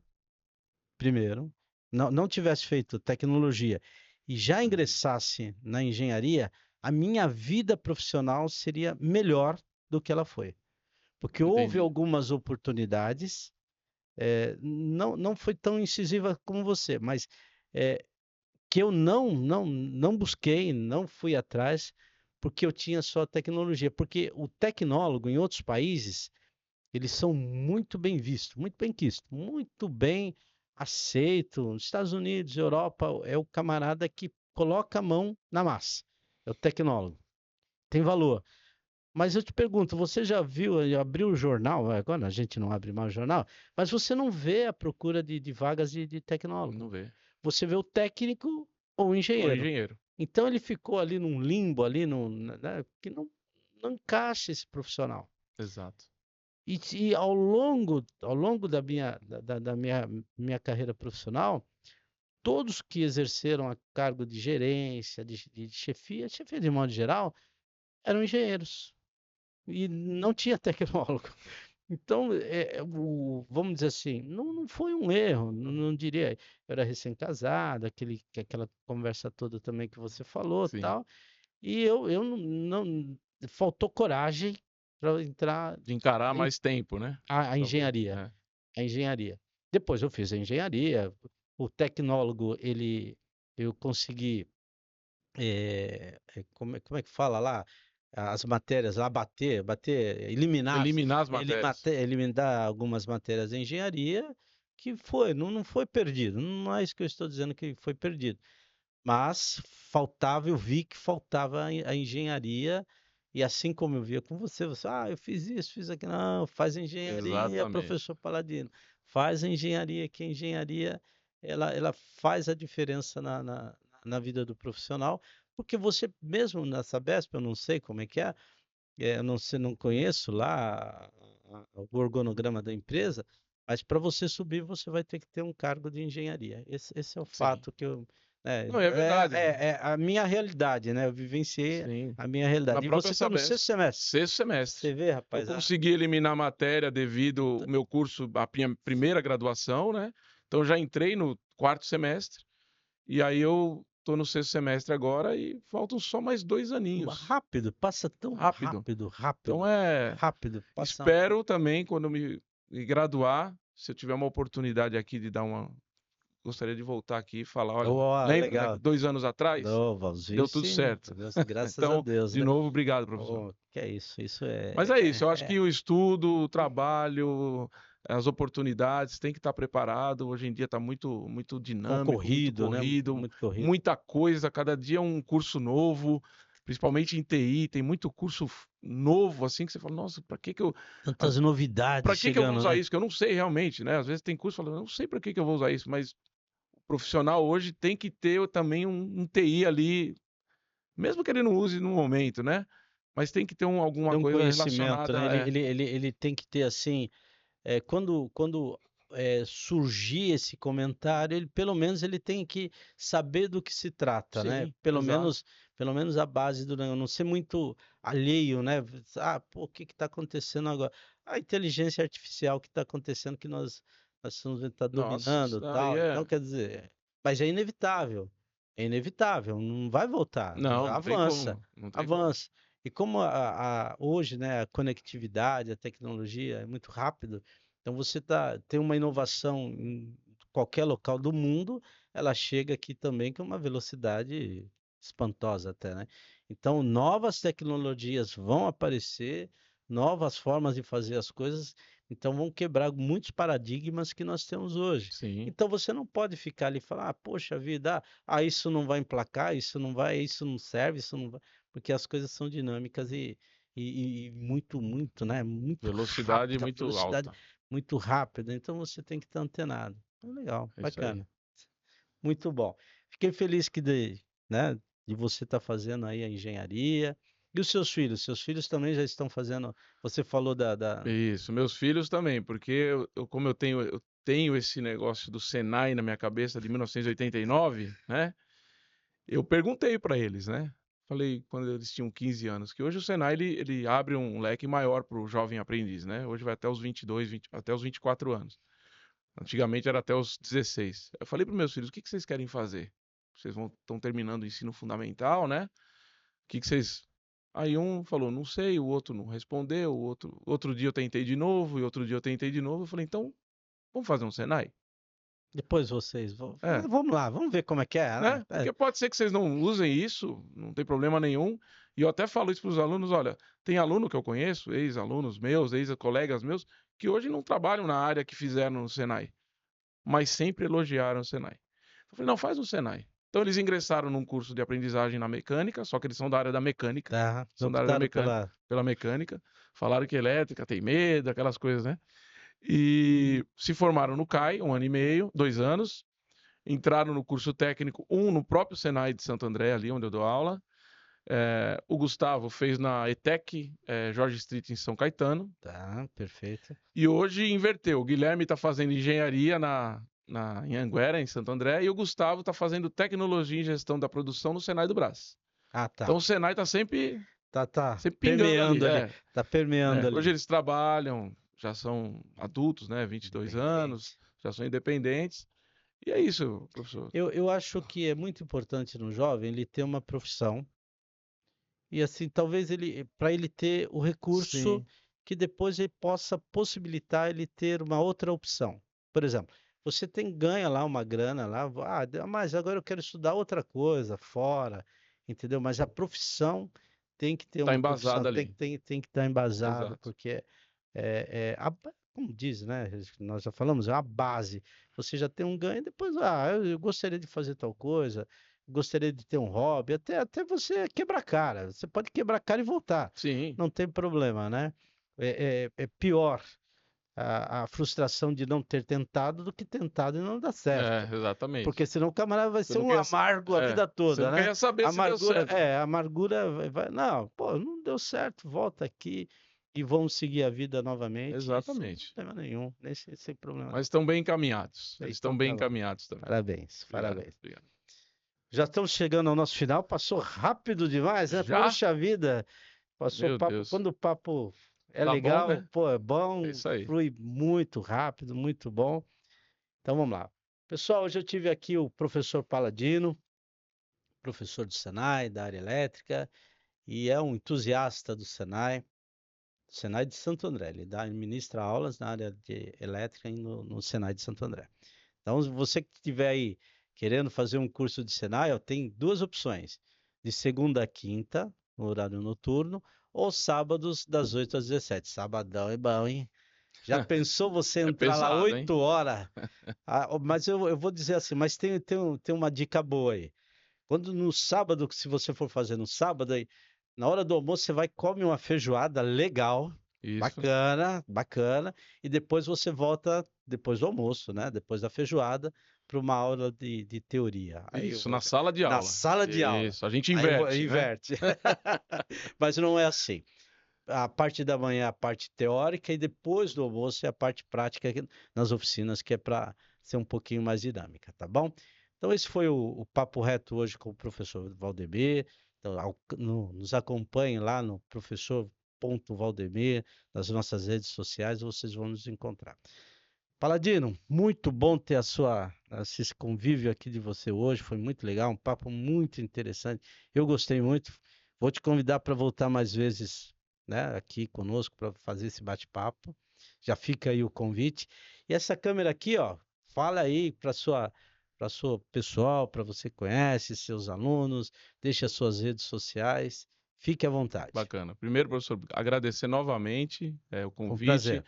Speaker 1: primeiro, não tivesse feito tecnologia e já ingressasse na engenharia, a minha vida profissional seria melhor do que ela foi. Porque houve
Speaker 2: Entendi.
Speaker 1: algumas oportunidades, não foi tão incisiva como você, mas que eu não busquei, não fui atrás, porque eu tinha só tecnologia. Porque o tecnólogo em outros países, eles são muito bem vistos, muito bem quisto, muito bem aceito. Nos Estados Unidos, Europa, é o camarada que coloca a mão na massa, é o tecnólogo. Tem valor. Mas eu te pergunto, você já viu, já abriu o jornal? Agora a gente não abre mais o jornal, mas você não vê a procura de vagas de tecnólogo.
Speaker 2: Não vê.
Speaker 1: Você vê o técnico ou o
Speaker 2: Ou
Speaker 1: engenheiro.
Speaker 2: engenheiro.
Speaker 1: Então ele ficou ali num limbo ali, né, que não encaixa esse profissional.
Speaker 2: Exato.
Speaker 1: E ao longo da minha carreira profissional, todos que exerceram a cargo de gerência, de chefia de modo geral, eram engenheiros. E não tinha tecnólogo. Então, vamos dizer assim, não foi um erro, não diria. Eu era recém-casado, aquela conversa toda também que você falou,
Speaker 2: Sim.
Speaker 1: tal. E eu faltou coragem para entrar
Speaker 2: De encarar
Speaker 1: em
Speaker 2: mais tempo, né?
Speaker 1: a
Speaker 2: Talvez.
Speaker 1: engenharia. a engenharia. Depois eu fiz a engenharia, o tecnólogo, eu consegui, como é que fala lá? As matérias lá,
Speaker 2: Eliminar as matérias.
Speaker 1: eliminar algumas matérias da engenharia, que não foi perdido, não é isso que eu estou dizendo que foi perdido. Mas faltava, eu vi que faltava a engenharia, e assim como eu via com você, eu fiz isso, fiz aquilo, não, faz engenharia,
Speaker 2: Exatamente.
Speaker 1: professor Paladino, faz a engenharia, que a engenharia, ela faz a diferença na vida do profissional, porque você mesmo na Sabesp, eu não sei como é que é, eu não sei, não conheço lá o organograma da empresa, mas para você subir, você vai ter que ter um cargo de engenharia. Esse é o
Speaker 2: Sim.
Speaker 1: fato que eu. É,
Speaker 2: Não, é verdade.
Speaker 1: é a minha realidade, né? Eu vivenciei
Speaker 2: Sim.
Speaker 1: a minha
Speaker 2: Na
Speaker 1: realidade. E você
Speaker 2: própria
Speaker 1: está no sexto
Speaker 2: Sabesp.
Speaker 1: semestre.
Speaker 2: Sexto semestre.
Speaker 1: Você vê,
Speaker 2: Eu
Speaker 1: rapaz.
Speaker 2: consegui eliminar a matéria devido ao meu curso, a minha primeira graduação, né? Então já entrei no quarto semestre. E aí eu tô no sexto semestre agora e faltam só mais 2 aninhos.
Speaker 1: Rápido, passa tão
Speaker 2: Rápido.
Speaker 1: rápido,
Speaker 2: Então
Speaker 1: rápido,
Speaker 2: é.
Speaker 1: rápido. Passa.
Speaker 2: Espero também, quando eu me graduar, se eu tiver uma oportunidade aqui de dar uma. Gostaria de voltar aqui e falar, olha,
Speaker 1: Oh,
Speaker 2: lembra, né,
Speaker 1: legal.
Speaker 2: 2 anos atrás?
Speaker 1: Oh, Valzinho,
Speaker 2: Deu tudo
Speaker 1: sim.
Speaker 2: certo.
Speaker 1: Graças a
Speaker 2: Então,
Speaker 1: Deus,
Speaker 2: de
Speaker 1: né?
Speaker 2: novo, obrigado, professor.
Speaker 1: Oh, que é isso? Isso
Speaker 2: Mas é isso, eu acho que o estudo, o trabalho, as oportunidades, tem que estar preparado. Hoje em dia está muito, muito dinâmico, muito
Speaker 1: concorrido, né?
Speaker 2: corrido,
Speaker 1: Muito corrido.
Speaker 2: muita coisa, cada dia um curso novo, principalmente em TI, tem muito curso novo, assim, que você fala, nossa,
Speaker 1: Tantas novidades
Speaker 2: para que eu vou
Speaker 1: chegando,
Speaker 2: usar
Speaker 1: né?
Speaker 2: isso? Que eu não sei realmente, né? Às vezes tem curso falando, eu não sei para que eu vou usar isso, mas o profissional hoje tem que ter também um TI ali, mesmo que ele não use no momento, né? Mas tem que ter alguma
Speaker 1: Tem um
Speaker 2: coisa
Speaker 1: conhecimento,
Speaker 2: relacionada.
Speaker 1: né? Ele tem que ter assim, quando surgir esse comentário, ele pelo menos ele tem que saber do que se trata, né?
Speaker 2: Sim, exato.
Speaker 1: Pelo menos a base do negócio, não ser muito alheio, né? Pô, o que está acontecendo agora? A inteligência artificial que está acontecendo, que nós estamos tá
Speaker 2: Nossa,
Speaker 1: dominando,
Speaker 2: aí
Speaker 1: tal. Então,
Speaker 2: é.
Speaker 1: quer dizer, mas é inevitável, não vai voltar,
Speaker 2: Não, não tem
Speaker 1: avança,
Speaker 2: como. Não tem como.
Speaker 1: avança. E como hoje, né, a conectividade, a tecnologia é muito rápido, então tem uma inovação em qualquer local do mundo, ela chega aqui também com uma velocidade espantosa até, né? Então, novas tecnologias vão aparecer, novas formas de fazer as coisas, então vão quebrar muitos paradigmas que nós temos hoje.
Speaker 2: Sim.
Speaker 1: Então você não pode ficar ali e falar, poxa vida, isso não vai emplacar, isso não vai, isso não serve, isso não vai, porque as coisas são dinâmicas e muito, muito, né? Muito
Speaker 2: Velocidade
Speaker 1: rápida,
Speaker 2: muito
Speaker 1: velocidade
Speaker 2: alta.
Speaker 1: muito rápida, então você tem que estar antenado. Legal,
Speaker 2: É isso aí.
Speaker 1: bacana, muito bom. Fiquei feliz né, de você estar fazendo aí a engenharia. E os seus filhos? Seus filhos também já estão fazendo. Você falou
Speaker 2: Isso, meus filhos também, porque como eu tenho esse negócio do Senai na minha cabeça de 1989, né? Eu perguntei para eles, né? Falei quando eles tinham 15 anos, que hoje o Senai ele abre um leque maior para o jovem aprendiz, né? Hoje vai até os 22, até os 24 anos. Antigamente era até os 16. Eu falei para meus filhos, o que vocês querem fazer? Vocês estão terminando o ensino fundamental, né? O que vocês. Aí um falou, não sei, o outro não respondeu, outro dia eu tentei de novo, e outro dia eu tentei de novo. Eu falei, então, vamos fazer um Senai?
Speaker 1: depois vocês.
Speaker 2: É,
Speaker 1: Vamos lá, vamos ver como é que é, né?
Speaker 2: né? Porque pode ser que vocês não usem isso, não tem problema nenhum. E eu até falo isso para os alunos, olha, tem aluno que eu conheço, ex-alunos meus, ex-colegas meus, que hoje não trabalham na área que fizeram no Senai, mas sempre elogiaram o Senai. Eu falei, não, faz um Senai. Então eles ingressaram num curso de aprendizagem na mecânica, só que eles são da área da mecânica,
Speaker 1: Tá,
Speaker 2: são da área da
Speaker 1: optaram
Speaker 2: mecânica, pela mecânica, falaram que elétrica tem medo, aquelas coisas, né? E se formaram no CAI, 1 ano e meio, 2 anos, entraram no curso técnico, no próprio Senai de Santo André, ali onde eu dou aula. O Gustavo fez na ETEC, Jorge Street, em São Caetano.
Speaker 1: Tá, perfeito.
Speaker 2: E hoje inverteu. O Guilherme está fazendo engenharia em Anguera, em Santo André, e o Gustavo está fazendo tecnologia em gestão da produção no Senai do Brás.
Speaker 1: Ah, tá.
Speaker 2: Então o Senai está sempre,
Speaker 1: Tá
Speaker 2: sempre pingando ali.
Speaker 1: permeando ali. Tá permeando
Speaker 2: Hoje
Speaker 1: ali.
Speaker 2: eles trabalham, já são adultos, né? 22 anos,
Speaker 1: Independente.
Speaker 2: já são independentes. E é isso, professor.
Speaker 1: Eu acho que é muito importante no jovem ele ter uma profissão e assim, talvez para ele ter o recurso
Speaker 2: Sim,
Speaker 1: que depois ele possa possibilitar ele ter uma outra opção. Por exemplo, você ganha lá uma grana lá, mas agora eu quero estudar outra coisa fora, entendeu? Mas a profissão tem que ter
Speaker 2: Tá
Speaker 1: uma profissão,
Speaker 2: embasada ali.
Speaker 1: tem que estar embasada,
Speaker 2: Exato.
Speaker 1: porque como diz, né? Nós já falamos, é a base. Você já tem um ganho, depois, eu gostaria de fazer tal coisa, gostaria de ter um hobby, até você quebrar a cara. Você pode quebrar a cara e voltar,
Speaker 2: Sim.
Speaker 1: não tem problema, né? É pior a frustração de não ter tentado do que tentado e não dar certo.
Speaker 2: Exatamente.
Speaker 1: Porque senão o camarada vai
Speaker 2: Você
Speaker 1: ser
Speaker 2: não
Speaker 1: um
Speaker 2: quer,
Speaker 1: amargo a vida
Speaker 2: você
Speaker 1: toda,
Speaker 2: não
Speaker 1: né?
Speaker 2: quer saber se deu certo.
Speaker 1: A amargura não, pô, não deu certo, volta aqui e vamos seguir a vida novamente, sem
Speaker 2: Exatamente.
Speaker 1: problema nenhum, sem problema
Speaker 2: Mas
Speaker 1: nenhum.
Speaker 2: estão bem encaminhados. Eles estão
Speaker 1: Então
Speaker 2: bem
Speaker 1: tá bom.
Speaker 2: encaminhados também.
Speaker 1: Parabéns,
Speaker 2: Obrigado,
Speaker 1: parabéns.
Speaker 2: obrigado.
Speaker 1: Já estamos chegando ao nosso final, passou rápido demais, né?
Speaker 2: Já?
Speaker 1: Poxa vida, passou
Speaker 2: Meu
Speaker 1: papo.
Speaker 2: Deus.
Speaker 1: Quando o papo é
Speaker 2: Tá bom,
Speaker 1: legal,
Speaker 2: né?
Speaker 1: pô, é
Speaker 2: É
Speaker 1: bom,
Speaker 2: isso aí.
Speaker 1: flui muito rápido, muito bom. Então vamos lá. Pessoal, hoje eu tive aqui o professor Paladino, professor do Senai, da área elétrica, e é um entusiasta do Senai de Santo André. Ele ministra aulas na área de elétrica no Senai de Santo André. Então, você que estiver aí querendo fazer um curso de Senai, ó, tem duas opções: de segunda a quinta, no horário noturno, ou sábados das 8 às 17. Sabadão é bom, hein? Já pensou você
Speaker 2: É
Speaker 1: entrar lá
Speaker 2: pesado, hein?
Speaker 1: 8 horas? Mas eu vou dizer assim, mas tem uma dica boa aí. Quando no sábado, se você for fazer no sábado, aí, na hora do almoço você vai come uma feijoada legal,
Speaker 2: Isso.
Speaker 1: bacana, bacana, e depois você volta depois do almoço, né? Depois da feijoada, para uma aula de teoria.
Speaker 2: Isso, na sala de aula.
Speaker 1: Na sala de aula.
Speaker 2: Isso, a gente
Speaker 1: Aí
Speaker 2: inverte, né?
Speaker 1: inverte. Mas não é assim. A parte da manhã é a parte teórica e depois do almoço é a parte prática nas oficinas, que é para ser um pouquinho mais dinâmica, tá bom? Então, esse foi o papo reto hoje com o professor Valdemir. Então, nos acompanhem lá no professor.valdemir, nas nossas redes sociais, vocês vão nos encontrar. Paladino, muito bom ter esse convívio aqui de você hoje, foi muito legal, um papo muito interessante. Eu gostei muito. Vou te convidar para voltar mais vezes, né, aqui conosco para fazer esse bate-papo. Já fica aí o convite. E essa câmera aqui, ó, fala aí para sua pessoal, para você que conhece, seus alunos, deixe as suas redes sociais. Fique à vontade.
Speaker 2: Bacana. Primeiro, professor, agradecer novamente o
Speaker 1: Foi um
Speaker 2: convite.
Speaker 1: prazer.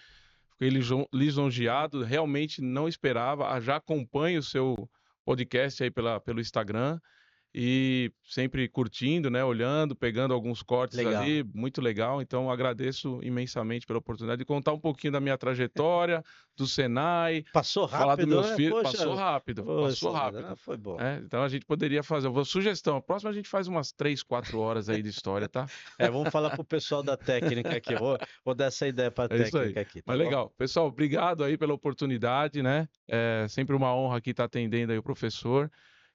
Speaker 2: Fiquei lisonjeado, realmente não esperava. Já acompanho o seu podcast aí pelo Instagram e sempre curtindo, né? Olhando, pegando alguns cortes
Speaker 1: Legal.
Speaker 2: ali, muito legal. Então, agradeço imensamente pela oportunidade de contar um pouquinho da minha trajetória, do Senai,
Speaker 1: Passou
Speaker 2: falar dos
Speaker 1: rápido,
Speaker 2: meus
Speaker 1: né?
Speaker 2: filhos.
Speaker 1: Poxa,
Speaker 2: Passou rápido, passou
Speaker 1: poxa vida,
Speaker 2: rápido.
Speaker 1: foi bom.
Speaker 2: Então, a gente poderia fazer. Sugestão, a próxima a gente faz umas 3, 4 horas aí de história, tá?
Speaker 1: Vamos falar pro pessoal da técnica aqui. Vou dar essa ideia para a
Speaker 2: É isso aí.
Speaker 1: técnica aqui, tá
Speaker 2: Mas
Speaker 1: bom?
Speaker 2: legal. Pessoal, obrigado aí pela oportunidade, né? É sempre uma honra aqui estar atendendo aí o professor.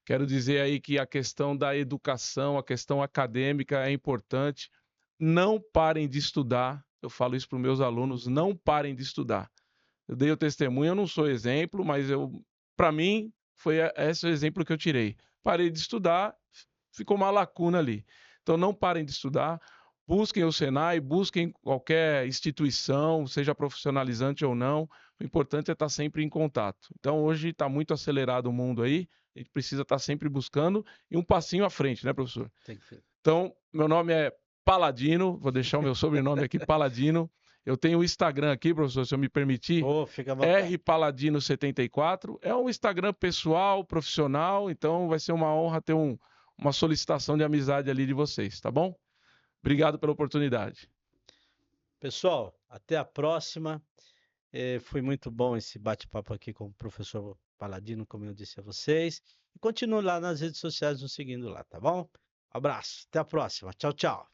Speaker 2: Quero dizer aí que a questão da educação, a questão acadêmica é importante. Não parem de estudar. Eu falo isso para os meus alunos, não parem de estudar. Eu dei o testemunho, eu não sou exemplo, mas para mim, foi esse o exemplo que eu tirei. Parei de estudar, ficou uma lacuna ali. Então, não parem de estudar. Busquem o Senai, busquem qualquer instituição, seja profissionalizante ou não. O importante é estar sempre em contato. Então, hoje está muito acelerado o mundo aí, a gente precisa estar sempre buscando e um passinho à frente, né, professor?
Speaker 1: Tem que ser.
Speaker 2: Então, meu nome é Paladino, vou deixar o meu sobrenome aqui, Paladino. Eu tenho o Instagram aqui, professor, se eu me permitir,
Speaker 1: Fica à vontade.
Speaker 2: rpaladino74. É um Instagram pessoal, profissional, então vai ser uma honra ter uma solicitação de amizade ali de vocês, tá bom? Obrigado pela oportunidade.
Speaker 1: Pessoal, até a próxima. Foi muito bom esse bate-papo aqui com o professor Paladino, como eu disse a vocês. E continue lá nas redes sociais nos seguindo lá, tá bom? Abraço, até a próxima. Tchau, tchau.